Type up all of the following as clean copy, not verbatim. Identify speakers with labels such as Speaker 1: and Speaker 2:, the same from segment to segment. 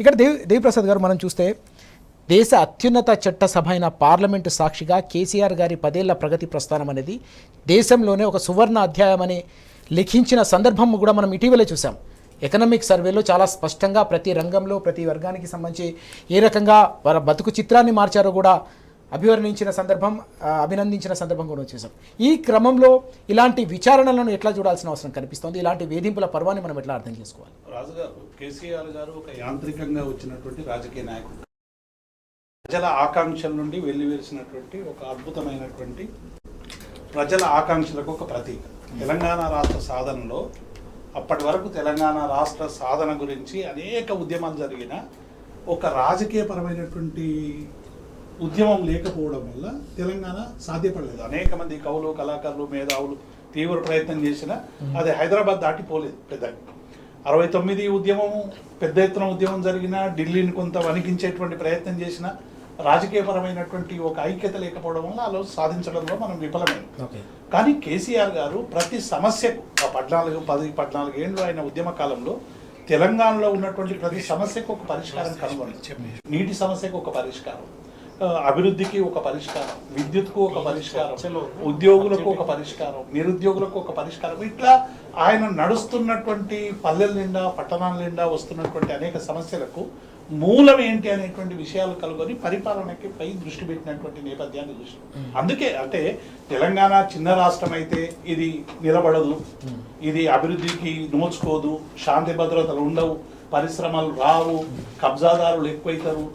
Speaker 1: ఇక్కడ దేవిప్రసాద్ గారు మనం చూస్తే దేశ అత్యున్నత చట్టసభ అయిన పార్లమెంటు సాక్షిగా కేసీఆర్ గారి 10 ఏళ్ల ప్రగతి ప్రస్థానం అనేది దేశంలోనే ఒక సువర్ణ అధ్యాయం అని లిఖించిన సందర్భం కూడా మనం ఇటీవలే చూసాం. ఎకనామిక్ సర్వేలో చాలా స్పష్టంగా ప్రతి రంగంలో ప్రతి వర్గానికి సంబంధించి ఏ రకంగా వారి బతుకు చిత్రాన్ని మార్చారో కూడా అభివర్ణించిన సందర్భం, అభినందించిన సందర్భం కూడా వచ్చేసాం. ఈ క్రమంలో ఇలాంటి విచారణలను ఎట్లా చూడాల్సిన అవసరం కనిపిస్తోంది? ఇలాంటి వేధింపుల పర్వాన్ని మనం ఎట్లా అర్థం చేసుకోవాలి?
Speaker 2: రాజుగారు కేసీఆర్ గారు ఒక యాంత్రికంగా వచ్చినటువంటి రాజకీయ నాయకుడు, ప్రజల ఆకాంక్షల నుండి వెల్లివేసినటువంటి ఒక అద్భుతమైనటువంటి ప్రజల ఆకాంక్షలకు ఒక ప్రతీక. తెలంగాణ రాష్ట్ర సాధనలో అప్పటి వరకు తెలంగాణ రాష్ట్ర సాధన గురించి అనేక ఉద్యమాలు జరిగిన ఒక రాజకీయపరమైనటువంటి ఉద్యమం లేకపోవడం వల్ల తెలంగాణ సాధ్యపడలేదు. అనేక మంది కవులు, కళాకారులు, మేధావులు తీవ్ర ప్రయత్నం చేసినా అది హైదరాబాద్ దాటిపోలేదు. పెద్దగా 69 ఉద్యమము పెద్ద ఎత్తున ఉద్యమం జరిగిన, ఢిల్లీని కొంత వణికించేటువంటి ప్రయత్నం చేసిన రాజకీయపరమైనటువంటి ఒక ఐక్యత లేకపోవడం వల్ల ఆ రోజు సాధించడంలో మనం విఫలమైంది. కానీ కేసీఆర్ గారు ప్రతి సమస్యకు 14 ఏళ్ళు ఆయన ఉద్యమ కాలంలో తెలంగాణలో ఉన్నటువంటి ప్రతి సమస్యకు ఒక పరిష్కారం కనుగొని, నీటి సమస్యకు ఒక పరిష్కారం, అభివృద్ధికి ఒక పరిష్కారం, విద్యుత్కు ఒక పరిష్కారం, ఉద్యోగులకు ఒక పరిష్కారం, నిరుద్యోగులకు ఒక పరిష్కారం, ఇట్లా ఆయన నడుస్తున్నటువంటి పల్లెల నిండా పట్టణాల నిండా వస్తున్నటువంటి అనేక సమస్యలకు మూలం ఏంటి అనేటువంటి విషయాలు కలుగొని పరిపాలనకి పై దృష్టి పెట్టినటువంటి నేపథ్యాన్ని చూసాం. అందుకే అంటే తెలంగాణ చిన్న రాష్ట్రం అయితే ఇది నిలబడదు, ఇది అభివృద్ధికి నోచుకోదు, శాంతి భద్రతలు ఉండవు, పరిశ్రమలు రావు, కబ్జాదారులు ఎక్కువైతారు,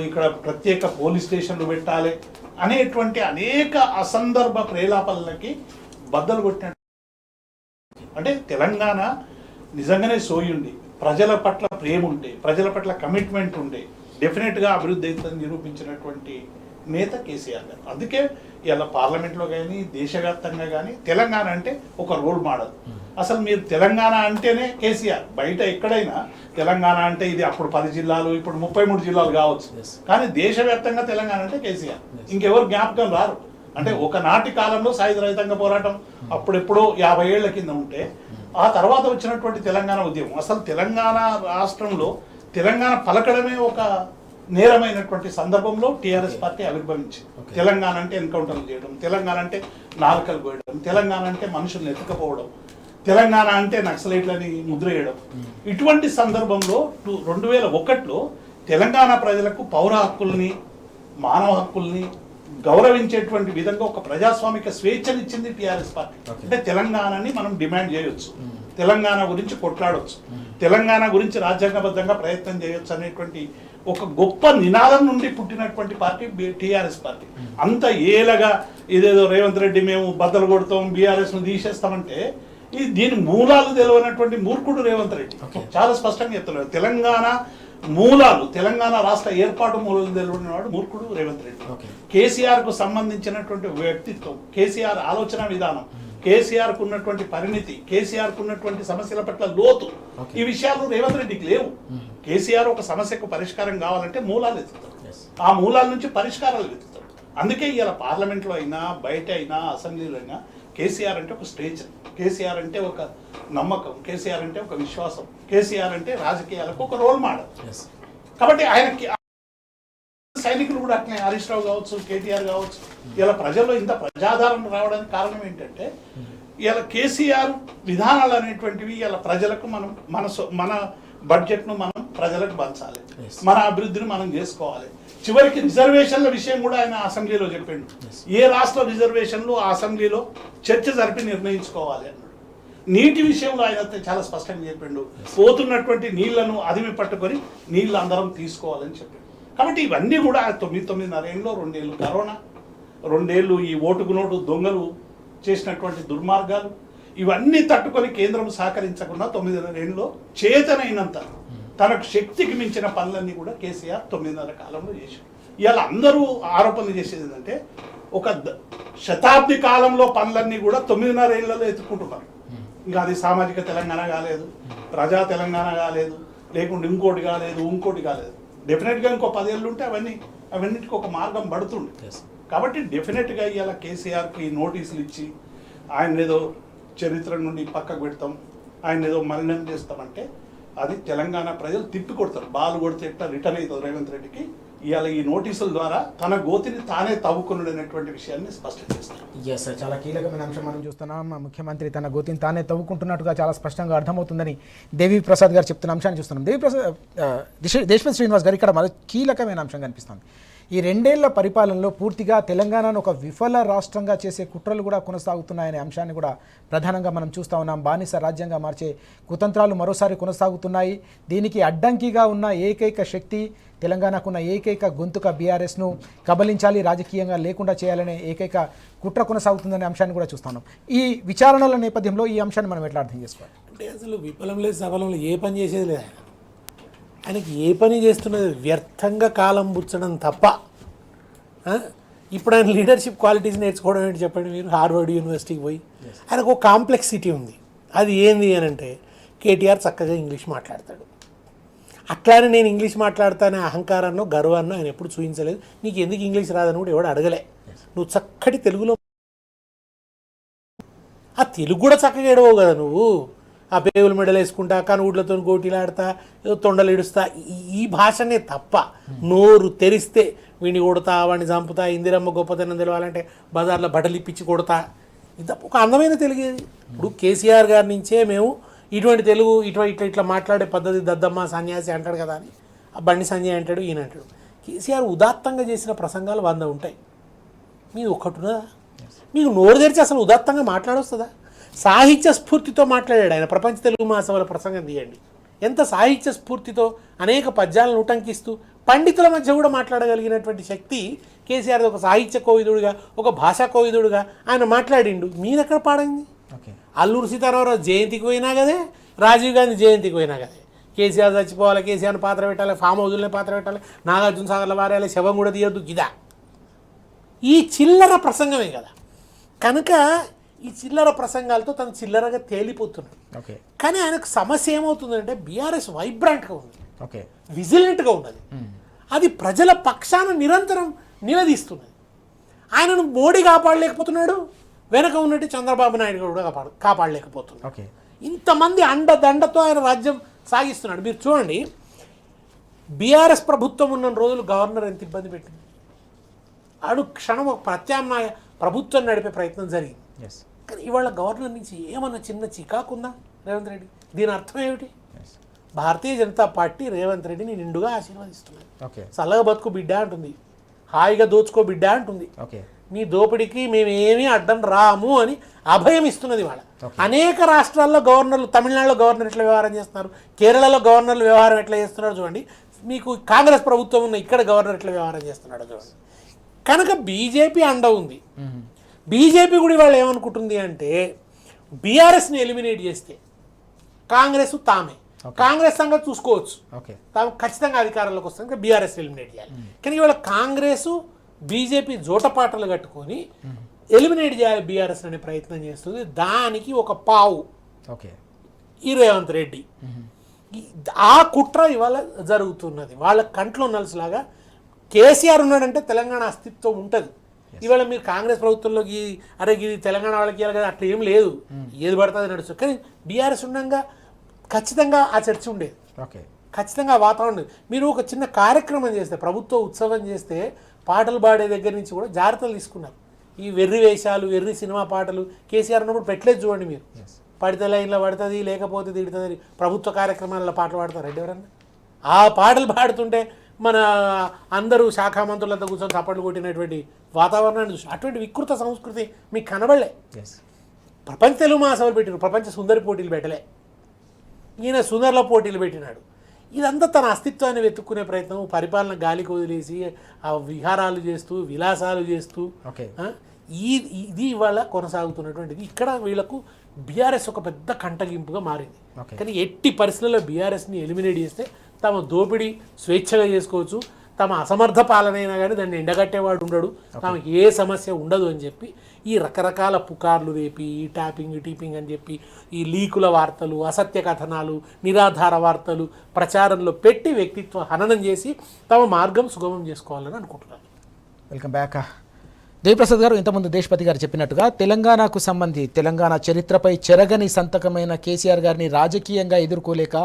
Speaker 2: ఇక్కడ ప్రత్యేక పోలీస్ స్టేషన్లు పెట్టాలి అనేటువంటి అనేక అసందర్భ ప్రేలాపనలకి బద్దలు కొట్టిన, అంటే తెలంగాణ నిజంగానే సోయుండి ప్రజల పట్ల ప్రేమ ఉంటే, ప్రజల పట్ల కమిట్మెంట్ ఉంటే డెఫినెట్గా అభివృద్ధి అవుతుందని నిరూపించినటువంటి నేత కేసీఆర్ గారు. అందుకే ఇలా పార్లమెంట్లో కానీ దేశవ్యాప్తంగా కానీ తెలంగాణ అంటే ఒక రోల్ మోడల్. అసలు మీరు తెలంగాణ అంటేనే కేసీఆర్. బయట ఎక్కడైనా తెలంగాణ అంటే ఇది అప్పుడు 10 జిల్లాలు, ఇప్పుడు 33 జిల్లాలు కావచ్చు, కానీ దేశవ్యాప్తంగా తెలంగాణ అంటే కేసీఆర్. ఇంకెవరు జ్ఞాపకం రారు. అంటే ఒకనాటి కాలంలో సాయుధ రైతాంగ పోరాటం అప్పుడెప్పుడో 50 ఏళ్ల కింద ఉంటే, ఆ తర్వాత వచ్చినటువంటి తెలంగాణ ఉద్యమం, అసలు తెలంగాణ రాష్ట్రంలో తెలంగాణ పలకడమే ఒక నేరమైనటువంటి సందర్భంలో టీఆర్ఎస్ పార్టీ ఆవిర్భవించింది. తెలంగాణ అంటే ఎన్కౌంటర్లు చేయడం, తెలంగాణ అంటే నాలుకలు కోయడం, తెలంగాణ అంటే మనుషుల్ని ఎత్తుకపోవడం, తెలంగాణ అంటే నక్సలైట్లని ముద్రేయడం. ఇటువంటి సందర్భంలో 2001లో తెలంగాణ ప్రజలకు పౌర హక్కుల్ని, మానవ హక్కుల్ని గౌరవించేటువంటి విధంగా ఒక ప్రజాస్వామిక స్వేచ్ఛనిచ్చింది టీఆర్ఎస్ పార్టీ. అంటే తెలంగాణని మనం డిమాండ్ చేయొచ్చు, తెలంగాణ గురించి కొట్లాడవచ్చు, తెలంగాణ గురించి రాజ్యాంగబద్ధంగా ప్రయత్నం చేయొచ్చు అనేటువంటి ఒక గొప్ప నినాదం నుండి పుట్టినటువంటి పార్టీ టీఆర్ఎస్ పార్టీ. అంత ఏలగా ఇదేదో రేవంత్ రెడ్డి మేము బద్దలు కొడతాం, బీఆర్ఎస్ను తీసేస్తామంటే దీని మూలాలు తెలియనటువంటి మూర్ఖుడు రేవంత్ రెడ్డి. చాలా స్పష్టంగా చెప్తున్నాడు, తెలంగాణ మూలాలు, తెలంగాణ రాష్ట్ర ఏర్పాటు మూలాలు తెలియని వాడు మూర్ఖుడు రేవంత్ రెడ్డి. కేసీఆర్కు సంబంధించినటువంటి వ్యక్తిత్వం, కేసీఆర్ ఆలోచన విధానం, కేసీఆర్కు ఉన్నటువంటి పరిణితి, కేసీఆర్కు ఉన్నటువంటి సమస్యల పట్ల లోతు, ఈ విషయాలు రేవంత్ రెడ్డికి లేవు. కేసీఆర్ ఒక సమస్యకు పరిష్కారం కావాలంటే మూలాలు వెతుకుతాడు, ఆ మూలాల నుంచి పరిష్కారాలు వెతుకుతాడు. అందుకే ఇలా పార్లమెంట్లో అయినా బయట అయినా అసెంబ్లీలో అయినా కేసీఆర్ అంటే ఒక స్టేజ్, కేసీఆర్ అంటే ఒక నమ్మకం, కేసీఆర్ అంటే ఒక విశ్వాసం, కేసీఆర్ అంటే రాజకీయాలకు ఒక రోల్ మోడల్. కాబట్టి ఆయనకి సైనికులు కూడా అట్లే, హరీష్ రావు కావచ్చు, కేటీఆర్ కావచ్చు, ఇలా ప్రజల్లో ఇంత ప్రజాదరణ రావడానికి కారణం ఏంటంటే ఇలా కేసీఆర్ విధానాలు అనేటువంటివి ఇలా ప్రజలకు మనం మన బడ్జెట్ను మనం ప్రజలకు పంచాలి, మన అభివృద్ధిని మనం చేసుకోవాలి. చివరికి రిజర్వేషన్ల విషయం కూడా ఆయన అసెంబ్లీలో చెప్పిండు. ఏ రాష్ట్ర రిజర్వేషన్లు ఆ అసెంబ్లీలో చర్చ జరిపి నిర్ణయించుకోవాలి అన్నాడు. నీటి విషయంలో ఆయన చాలా స్పష్టంగా చెప్పిండు, పోతున్నటువంటి నీళ్లను అదిమి పట్టుకొని నీళ్ళు అందరం తీసుకోవాలని చెప్పిండు. కాబట్టి ఇవన్నీ కూడా 9.5 ఏళ్ళు, 2 ఏళ్ళు కరోనా, 2 ఏళ్ళు ఈ ఓటుకు నోటు దొంగలు చేసినటువంటి దుర్మార్గాలు, ఇవన్నీ తట్టుకొని కేంద్రం సహకరించకుండా 9.5 ఏళ్ళలో చేతనైనంత తనకు శక్తికి మించిన పనులన్నీ కూడా కేసీఆర్ 9.5 కాలంలో చేశారు. ఇవాళ అందరూ ఆరోపణలు చేసేది ఏంటంటే ఒక శతాబ్ది కాలంలో పనులన్నీ కూడా 9.5 ఏళ్లలో ఎత్తుకుంటున్నారు. ఇంకా అది సామాజిక తెలంగాణ కాలేదు, ప్రజా తెలంగాణ కాలేదు, లేకుంటే ఇంకోటి కాలేదు. డెఫినెట్గా ఇంకో 10 ఏళ్ళు ఉంటే అవన్నిటికీ ఒక మార్గం పడుతుంది. కాబట్టి డెఫినెట్గా ఇవాళ కేసీఆర్కి నోటీసులు ఇచ్చి ఆయన ఏదో చరిత్ర నుండి పక్కకు పెడతాం, ఆయన ఏదో మలినం చేస్తామంటే అది తెలంగాణ ప్రజలు తిప్పి కొడతారు. బాల్ కొడితే ఎట్లా రిటర్న్ అవుతుంది రేవంత్ రెడ్డికి, ఇవాళ ఈ నోటీసుల ద్వారా తన గోతిని తానే తవ్వుకున్నాడనేటువంటి విషయాన్ని స్పష్టం చేస్తారు.
Speaker 1: ఎస్, చాలా కీలకమైన అంశం మనం చూస్తున్నాం. ముఖ్యమంత్రి తన గోతిని తానే తవ్వుకుంటున్నట్టుగా చాలా స్పష్టంగా అర్థమవుతుందని దేవి ప్రసాద్ గారు చెప్తున్న అంశాన్ని చూస్తున్నాం. దేవి ప్రసాద్, దేశపతి శ్రీనివాస్ గారు ఇక్కడ మరో కీలకమైన అంశం కనిపిస్తుంది. ఈ 2 ఏళ్ల పరిపాలనలో పూర్తిగా తెలంగాణను ఒక విఫల రాష్ట్రంగా చేసే కుట్రలు కూడా కొనసాగుతున్నాయనే అంశాన్ని కూడా ప్రధానంగా మనం చూస్తూ ఉన్నాం. బానిస రాజ్యంగా మార్చే కుతంత్రాలు మరోసారి కొనసాగుతున్నాయి. దీనికి అడ్డంకిగా ఉన్న ఏకైక శక్తి, తెలంగాణకున్న ఏకైక గొంతుక బీఆర్ఎస్ను కబలించాలి, రాజకీయంగా లేకుండా చేయాలనే ఏకైక కుట్ర కొనసాగుతుందనే అంశాన్ని కూడా చూస్తున్నాం. ఈ విచారణల నేపథ్యంలో ఈ అంశాన్ని మనం ఎట్లా అర్థం చేసుకోవాలి?
Speaker 3: అంటే అసలు విఫలం లేదు, సఫలం లేదు, ఏ పని చేసేది లేదు. ఆయనకి ఏ పని చేస్తున్నది వ్యర్థంగా కాలం పుచ్చడం తప్ప. ఇప్పుడు ఆయన లీడర్షిప్ క్వాలిటీస్ నేర్చుకోవడం ఏంటి చెప్పండి మీరు? హార్వర్డ్ యూనివర్సిటీకి పోయి ఆయనకు ఒక కాంప్లెక్సిటీ ఉంది. అది ఏంది అని అంటే కేటీఆర్ చక్కగా ఇంగ్లీష్ మాట్లాడతాడు. అట్లానే నేను ఇంగ్లీష్ మాట్లాడతానే అహంకారాన్నో గర్వాన్నో ఆయన ఎప్పుడు చూపించలేదు. నీకు ఎందుకు ఇంగ్లీష్ రాదని కూడా ఎవడు అడగలే. నువ్వు చక్కటి తెలుగులో ఆ తెలుగు కూడా చక్కగా ఎడవవు కదా నువ్వు. ఆ పేగులు మెడలు వేసుకుంటా, కనుగుడ్లతో గోటీలాడతా, తొండలు ఇడుస్తా, ఈ భాషనే తప్ప నోరు తెరిస్తే వీడిని కొడతా, వాడిని చంపుతా, ఇందిరమ్మ గొప్పతనం తెలవాలంటే బజార్లో బట్టలు ఇప్పించి కొడతా, ఇది ఒక అందమైన తెలుగు. ఇప్పుడు కేసీఆర్ గారి నుంచే మేము ఇటువంటి తెలుగు ఇట్లా మాట్లాడే పద్ధతి దద్దమ్మ సన్యాసి అంటాడు కదా అని, ఆ బండి సంజయ్ అంటాడు, ఈయన అంటాడు. కేసీఆర్ ఉదాత్తంగా చేసిన ప్రసంగాలు 100 ఉంటాయి. మీది ఒక్కటి ఉన్నదా? మీకు నోరు తెరిచి అసలు ఉదాత్తంగా మాట్లాడొస్తుందా? సాహిత్య స్ఫూర్తితో మాట్లాడాడు ఆయన. ప్రపంచ తెలుగు మహాసభల ప్రసంగం తీయండి, ఎంత సాహిత్య స్ఫూర్తితో అనేక పద్యాలను ఉటంకిస్తూ పండితుల మధ్య కూడా మాట్లాడగలిగినటువంటి శక్తి కేసీఆర్. ఒక సాహిత్య కోవిదుడుగా, ఒక భాషా కోవిదుడుగా ఆయన మాట్లాడిండు. మీరెక్కడ పాడైంది? అల్లూరు సీతారామరావు జయంతికి పోయినా కదే, రాజీవ్ గాంధీ జయంతికి పోయినా కదే. కేసీఆర్ చచ్చిపోవాలి, కేసీఆర్ని పాత్ర పెట్టాలి, ఫామ్ హౌజుల్ని పాత్ర పెట్టాలి, నాగార్జున సాగర్ల వారేయాలి, శవం కూడా తీయొద్దు, గిదా ఈ చిల్లర ప్రసంగమే కదా. కనుక ఈ చిల్లర ప్రసంగాలతో తను చిల్లరగా తేలిపోతున్నాడు. కానీ ఆయనకు సమస్య ఏమవుతుందంటే బీఆర్ఎస్ వైబ్రాంట్గా ఉంది, విజిలెంట్గా ఉన్నది, అది ప్రజల పక్షాన నిరంతరం నిలదీస్తున్నది. ఆయనను మోడీ కాపాడలేకపోతున్నాడు, వెనక ఉన్నట్టు చంద్రబాబు నాయుడు కూడా కాపాడలేకపోతున్నాడు. ఇంతమంది అండదండతో ఆయన రాజ్యం సాగిస్తున్నాడు. మీరు చూడండి, బీఆర్ఎస్ ప్రభుత్వం ఉన్న రోజులు గవర్నర్ ఎంత ఇబ్బంది పెట్టింది. క్షణం ఒక ప్రత్యామ్నాయ ప్రభుత్వం నడిపే ప్రయత్నం జరిగింది. కానీ ఇవాళ గవర్నర్ నుంచి ఏమన్నా చిన్న చికాకుందా రేవంత్ రెడ్డి? దీని అర్థం ఏమిటి? భారతీయ జనతా పార్టీ రేవంత్ రెడ్డిని నిండుగా ఆశీర్వదిస్తున్నది. చల్లగా బతుకు బిడ్డ అంటుంది, హాయిగా దోచుకో బిడ్డ అంటుంది, నీ దోపిడికి మేమేమీ అడ్డం రాము అని అభయం ఇస్తున్నది. వాళ్ళ అనేక రాష్ట్రాల్లో గవర్నర్లు, తమిళనాడులో గవర్నర్ ఎట్లా వ్యవహారం చేస్తున్నారు, కేరళలో గవర్నర్లు వ్యవహారం ఎట్లా చేస్తున్నారు చూడండి. మీకు కాంగ్రెస్ ప్రభుత్వం ఉన్న ఇక్కడ గవర్నర్ ఎట్లా వ్యవహారం చేస్తున్నాడో చూడండి. కనుక బీజేపీ అండ ఉంది. బీజేపీ కూడా వాళ్ళు ఏమనుకుంటుంది అంటే బీఆర్ఎస్ని ఎలిమినేట్ చేస్తే కాంగ్రెస్ తామే, కాంగ్రెస్ సంగతి చూసుకోవచ్చు, తాము ఖచ్చితంగా అధికారంలోకి వస్తుంది, బీఆర్ఎస్ ఎలిమినేట్ చేయాలి. కానీ ఇవాళ కాంగ్రెస్ బీజేపీ జోటపాటలు కట్టుకొని ఎలిమినేట్ చేయాలి బీఆర్ఎస్ అనే ప్రయత్నం చేస్తుంది. దానికి ఒక పావు ఈ రేవంత్ రెడ్డి. ఆ కుట్ర ఇవాళ జరుగుతున్నది. వాళ్ళ కంట్లో నలుసులాగా కేసీఆర్ ఉన్నాడంటే తెలంగాణ అస్తిత్వం ఉంటుంది. ఇవాళ మీరు కాంగ్రెస్ ప్రభుత్వంలోకి అరే ఇది తెలంగాణ వాళ్ళకి ఇవ్వాలి కదా, అట్లా ఏం లేదు, ఏది పడుతుంది నడుస్తుంది. కానీ బీఆర్ఎస్ ఉండగా ఖచ్చితంగా ఆ చర్చ ఉండేది, ఖచ్చితంగా వాతావరణం ఉండేది. మీరు ఒక చిన్న కార్యక్రమం చేస్తే, ప్రభుత్వ ఉత్సవం చేస్తే పాటలు పాడే దగ్గర నుంచి కూడా జాగ్రత్తలు తీసుకున్నారు. ఈ వెర్రి వేషాలు, వెర్రి సినిమా పాటలు కేసీఆర్ ఉన్నప్పుడు పెట్టలేదు చూడండి మీరు. పడితే లైన్లో పడుతుంది, లేకపోతే తిడుతుంది, ప్రభుత్వ కార్యక్రమాల్లో పాటలు పాడతారు రెడ్డి ఎవరన్నా? ఆ పాటలు పాడుతుంటే మన అందరూ శాఖా మంత్రులంతా కూర్చొని చప్పట్లు కొట్టినటువంటి వాతావరణాన్ని చూసి అటువంటి వికృత సంస్కృతి మీకు కనబడలే. ప్రపంచ తెలుగు మహాసభలు పెట్టినారు, ప్రపంచ సుందరి పోటీలు పెట్టలే, ఈయన సుందర్ల పోటీలు పెట్టినాడు. ఇదంతా తన అస్తిత్వాన్ని వెతుక్కునే ప్రయత్నం, పరిపాలన గాలికి వదిలేసి ఆ విహారాలు చేస్తూ, విలాసాలు చేస్తూ, ఇది ఇవాళ కొనసాగుతున్నటువంటిది. ఇక్కడ వీళ్ళకు బీఆర్ఎస్ ఒక పెద్ద కంటగింపుగా మారింది. కానీ ఎట్టి పరిస్థితుల్లో బీఆర్ఎస్ని ఎలిమినేట్ చేస్తే తమ దోపిడీ స్వేచ్ఛగా చేసుకోవచ్చు, తమ అసమర్థ పాలనైనా కానీ దాన్ని ఎండగట్టేవాడు ఉండడు, తమకి ఏ సమస్య ఉండదు అని చెప్పి ఈ రకరకాల పుకార్లు రేపి, ఈ ట్యాపింగ్ టీపింగ్ అని చెప్పి ఈ లీకుల వార్తలు, అసత్య కథనాలు, నిరాధార వార్తలు ప్రచారంలో పెట్టి వ్యక్తిత్వ హననం చేసి తమ మార్గం సుగమం చేసుకోవాలని అనుకుంటున్నారు.
Speaker 1: Welcome back. దేవిప్రసాద్ గారు, ఇంతకుముందు దేశపతి గారు చెప్పినట్టుగా తెలంగాణకు సంబంధించి తెలంగాణ చరిత్రపై చెరగని సంతకమైన కేసీఆర్ గారిని రాజకీయంగా ఎదుర్కోలేక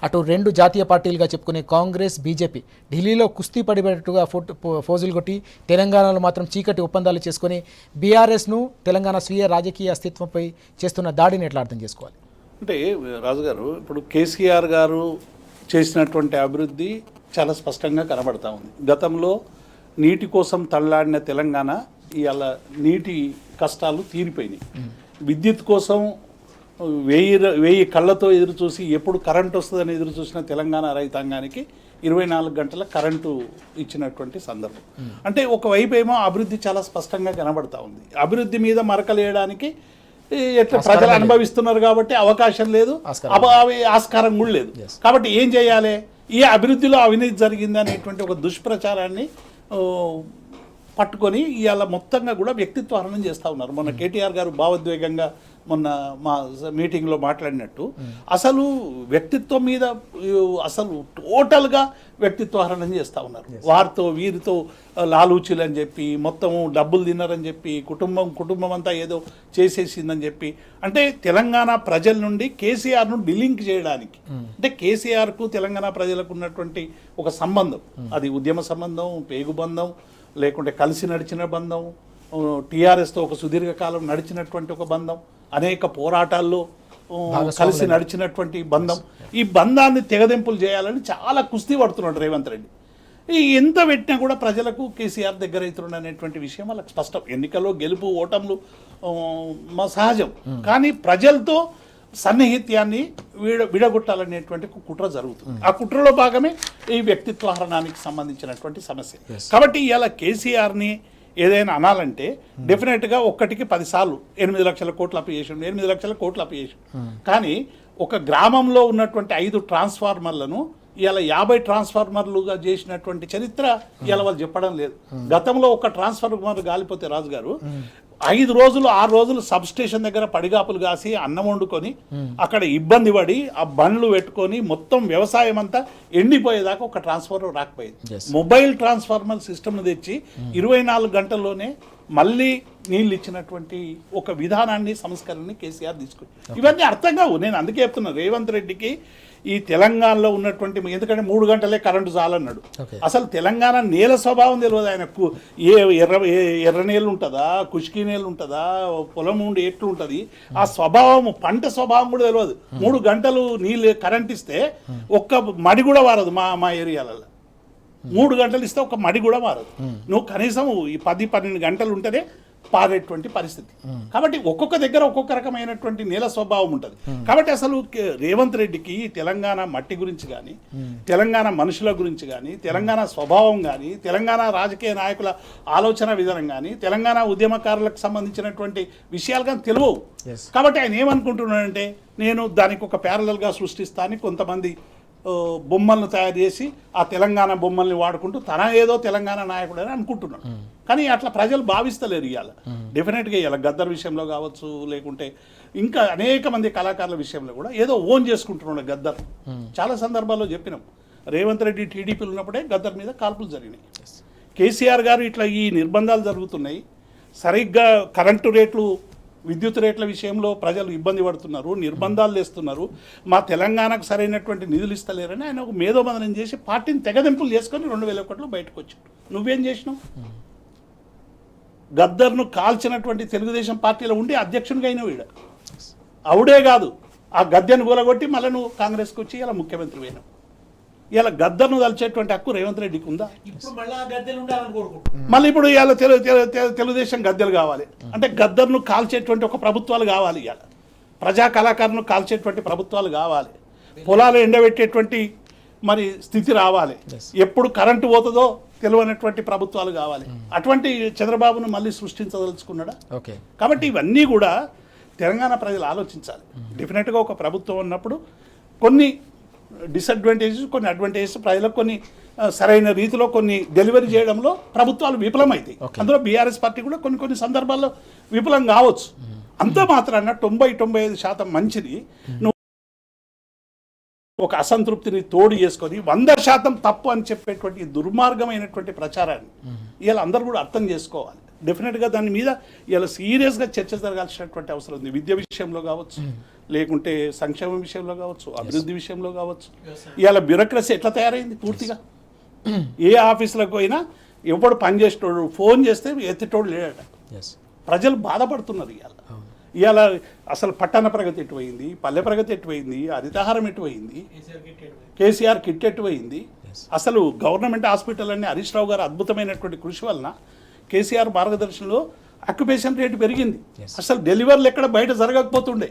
Speaker 1: అటు రెండు జాతీయ పార్టీలుగా చెప్పుకునే కాంగ్రెస్, బీజేపీ ఢిల్లీలో కుస్తీ పడినట్టుగా ఫోజులు కొట్టి తెలంగాణలో మాత్రం చీకటి ఒప్పందాలు చేసుకొని బీఆర్ఎస్ను తెలంగాణ స్వీయ రాజకీయ అస్తిత్వంపై చేస్తున్న దాడిని ఎట్లా అర్థం చేసుకోవాలి?
Speaker 2: అంటే రాజుగారు, ఇప్పుడు కేసీఆర్ గారు చేసినటువంటి అభివృద్ధి చాలా స్పష్టంగా కనబడతా ఉంది. గతంలో నీటి కోసం తల్లాడిన తెలంగాణ ఇవాళ నీటి కష్టాలు తీరిపోయినాయి. విద్యుత్ కోసం వెయ్యి కళ్ళతో ఎదురు చూసి ఎప్పుడు కరెంట్ వస్తుందని ఎదురు చూసిన తెలంగాణ రైతాంగానికి 24 గంటల కరెంటు ఇచ్చినటువంటి సందర్భం. అంటే ఒకవైపు ఏమో అభివృద్ధి చాలా స్పష్టంగా కనబడతా ఉంది. అభివృద్ధి మీద మరకలు వేయడానికి ఎట్లా ప్రజలు అనుభవిస్తున్నారు కాబట్టి అవకాశం లేదు, ఆస్కారం కూడా లేదు. కాబట్టి ఏం చేయాలి? ఈ అభివృద్ధిలో అవినీతి జరిగింది అనేటువంటి ఒక దుష్ప్రచారాన్ని పట్టుకొని ఇవాళ మొత్తంగా కూడా వ్యక్తిత్వ హననం చేస్తూ ఉన్నారు. మొన్న కేటీఆర్ గారు భావోద్వేగంగా మొన్న మా మీటింగ్లో మాట్లాడినట్టు అసలు వ్యక్తిత్వం మీద అసలు టోటల్గా వ్యక్తిత్వ హరణం చేస్తూ ఉన్నారు. వారితో వీరితో లాలూచీలు అని చెప్పి, మొత్తం డబ్బులు తిన్నారని చెప్పి, కుటుంబం అంతా ఏదో చేసేసిందని చెప్పి, అంటే తెలంగాణ ప్రజల నుండి కేసీఆర్ను డిలింక్ చేయడానికి, అంటే కేసీఆర్కు తెలంగాణ ప్రజలకు ఉన్నటువంటి ఒక సంబంధం, అది ఉద్యమ సంబంధం, పేగు బంధం, లేకుంటే కలిసి నడిచిన బంధం, టీఆర్ఎస్తో ఒక సుదీర్ఘకాలం నడిచినటువంటి ఒక బంధం, అనేక పోరాటాల్లో కలిసి నడిచినటువంటి బంధం, ఈ బంధాన్ని తెగదెంపులు చేయాలని చాలా కుస్తీ పడుతున్నాడు రేవంత్ రెడ్డి. ఎంత పెట్టినా కూడా ప్రజలకు కేసీఆర్ దగ్గర అవుతున్నాడు అనేటువంటి విషయం వాళ్ళకి స్పష్టం. ఎన్నికల్లో గెలుపు ఓటములు సహజం, కానీ ప్రజలతో సన్నిహిత్యాన్ని విడగొట్టాలనేటువంటి కుట్ర జరుగుతుంది. ఆ కుట్రలో భాగమే ఈ వ్యక్తిత్వ హరణానికి సంబంధించినటువంటి సమస్య. కాబట్టి ఇలా కేసీఆర్ని ఏదైనా అనాలంటే డెఫినెట్గా ఒక్కటికి 10 సార్లు 8 లక్షల కోట్లు అప్పు చేసాడు, 8 లక్షల కోట్లు అప్పు చేసాడు. కానీ ఒక గ్రామంలో ఉన్నటువంటి 5 ట్రాన్స్ఫార్మర్లను ఇలా 50 ట్రాన్స్ఫార్మర్లుగా చేసినటువంటి చరిత్ర ఇలా వాళ్ళు చెప్పడం లేదు. గతంలో ఒక ట్రాన్స్ఫార్మర్ గాలిపోతే రాజుగారు 5 రోజులు 6 రోజులు సబ్ స్టేషన్ దగ్గర పడిగాపులు కాసి అన్నం వండుకొని అక్కడ ఇబ్బంది పడి ఆ బండ్లు పెట్టుకొని మొత్తం వ్యవసాయం అంతా ఎండిపోయేదాకా ఒక ట్రాన్స్ఫార్మర్ రాకపోయేది. మొబైల్ ట్రాన్స్ఫార్మర్ సిస్టమ్ను తెచ్చి 24 గంటల్లోనే మళ్ళీ నీళ్ళు ఇచ్చినటువంటి ఒక విధానాన్ని, సంస్కరణని కేసీఆర్ తీసుకుని, ఇవన్నీ అర్థం కావు. నేను అందుకే చెప్తున్నా, రేవంత్ రెడ్డికి ఈ తెలంగాణలో ఉన్నటువంటి, ఎందుకంటే 3 గంటలే కరెంటు చాలన్నాడు. అసలు తెలంగాణ నేల స్వభావం తెలియదు ఆయనకు. ఎర్ర నేలు ఉంటుందా, కుష్కీ నేలు ఉంటుందా, పొలం ఉండి ఎట్లు ఉంటుంది, ఆ స్వభావం, పంట స్వభావం కూడా తెలియదు. 3 గంటలు నీళ్ళు కరెంట్ ఇస్తే ఒక్క మడి కూడా వారదు మా ఏరియాలలో. 3 గంటలు ఇస్తే ఒక మడి కూడా మారదు. నువ్వు కనీసం ఈ 10-12 గంటలు ఉంటేనే పారేటువంటి పరిస్థితి. కాబట్టి ఒక్కొక్క దగ్గర ఒక్కొక్క రకమైనటువంటి నేల స్వభావం ఉంటుంది. కాబట్టి అసలు రేవంత్ రెడ్డికి తెలంగాణ మట్టి గురించి కానీ, తెలంగాణ మనుషుల గురించి కానీ, తెలంగాణ స్వభావం కానీ, తెలంగాణ రాజకీయ నాయకుల ఆలోచన విధానం కానీ, తెలంగాణ ఉద్యమకారులకు సంబంధించినటువంటి విషయాలు కానీ తెలియవు. కాబట్టి ఆయన ఏమనుకుంటున్నాడంటే, నేను దానికి ఒక ప్యారలల్గా సృష్టిస్తాను, కొంతమంది బొమ్మలను తయారు చేసి ఆ తెలంగాణ బొమ్మల్ని వాడుకుంటూ తన ఏదో తెలంగాణ నాయకుడు అని అనుకుంటున్నాడు. కానీ అట్లా ప్రజలు భావిస్తలేరు. ఇవాళ డెఫినెట్గా ఇవాళ గద్దర్ విషయంలో కావచ్చు, లేకుంటే ఇంకా అనేక మంది కళాకారుల విషయంలో కూడా ఏదో ఓన్ చేసుకుంటున్నాడు గద్దర్. చాలా సందర్భాల్లో చెప్పినాం, రేవంత్ రెడ్డి టీడీపీలు ఉన్నప్పుడే గద్దర్ మీద కాల్పులు జరిగినాయి. కేసీఆర్ గారు ఇట్లా ఈ నిర్బంధాలు జరుగుతున్నాయి, సరిగ్గా కరెంటు రేట్లు, విద్యుత్ రేట్ల విషయంలో ప్రజలు ఇబ్బంది పడుతున్నారు, నిర్బంధాలు చేస్తున్నారు, మా తెలంగాణకు సరైనటువంటి నిధులు ఇస్తలేరని ఆయన ఒక మేధోబంధనం చేసి పార్టీని తెగదెంపులు చేసుకొని 2001లో బయటకు వచ్చాడు. నువ్వేం చేసినావు? గద్దర్ను కాల్చినటువంటి తెలుగుదేశం పార్టీలో ఉండి అధ్యక్షునిగా అయిన వీడు అవుడే కాదు, ఆ గద్దెను కూలగొట్టి మళ్ళీ నువ్వు కాంగ్రెస్కి వచ్చి ఇలా ముఖ్యమంత్రి అయినావు. ఇలా గద్దర్ను తలిచేటువంటి హక్కు రేవంత్ రెడ్డికి ఉందా? మళ్ళీ ఇప్పుడు ఇవాళ తెలుగుదేశం గద్దెలు కావాలి అంటే గద్దర్ను కాల్చేటువంటి ఒక ప్రభుత్వాలు కావాలి, ఇవాళ ప్రజా కళాకారులను కాల్చేటువంటి ప్రభుత్వాలు కావాలి, పొలాలు ఎండబెట్టేటువంటి మరి స్థితి రావాలి, ఎప్పుడు కరెంటు పోతుందో తెలియనటువంటి ప్రభుత్వాలు కావాలి. అటువంటి చంద్రబాబును మళ్ళీ సృష్టించదలుచుకున్నాడా? కాబట్టి ఇవన్నీ కూడా తెలంగాణ ప్రజలు ఆలోచించాలి. డెఫినెట్గా ఒక ప్రభుత్వం ఉన్నప్పుడు కొన్ని డిసడ్వాంటేజెస్, కొన్ని అడ్వాంటేజెస్, ప్రజలకు కొన్ని సరైన రీతిలో కొన్ని డెలివరీ చేయడంలో ప్రభుత్వాలు విఫలమవుతాయి. అందులో బీఆర్ఎస్ పార్టీ కూడా కొన్ని సందర్భాల్లో విఫలం కావచ్చు. అంత మాత్రాన 90-95% మంచిది నువ్వు ఒక అసంతృప్తిని తోడు చేసుకొని 100% తప్పు అని చెప్పేటువంటి దుర్మార్గమైనటువంటి ప్రచారాన్ని ఇలా అందరూ కూడా అర్థం చేసుకోవాలి. డెఫినెట్గా దాని మీద ఇలా సీరియస్గా చర్చ జరగాల్సినటువంటి అవసరం ఉంది. విద్య విషయంలో కావచ్చు, లేకుంటే సంక్షేమం విషయంలో కావచ్చు, అభివృద్ధి విషయంలో కావచ్చు. ఇవాళ బ్యూరోక్రసీ ఎట్లా తయారైంది పూర్తిగా. ఏ ఆఫీసులకు పోయినా ఎవడు పనిచేసేటోడు ఫోన్ చేస్తే ఎత్తేటోడు లేడట. ప్రజలు బాధపడుతున్నారు. ఇవాళ అసలు పట్టణ ప్రగతి ఎటువైంది, పల్లె ప్రగతి ఎటువైంది, హరితహారం ఎటువైంది, కేసీఆర్ కిట్ ఎటువైంది. అసలు గవర్నమెంట్ హాస్పిటల్ అన్ని హరీష్ రావు గారు అద్భుతమైనటువంటి కృషి వలన కేసీఆర్ మార్గదర్శనంలో ఆక్యుపేషన్ రేటు పెరిగింది. అసలు డెలివరీలు ఎక్కడ బయట జరగకపోతుండే.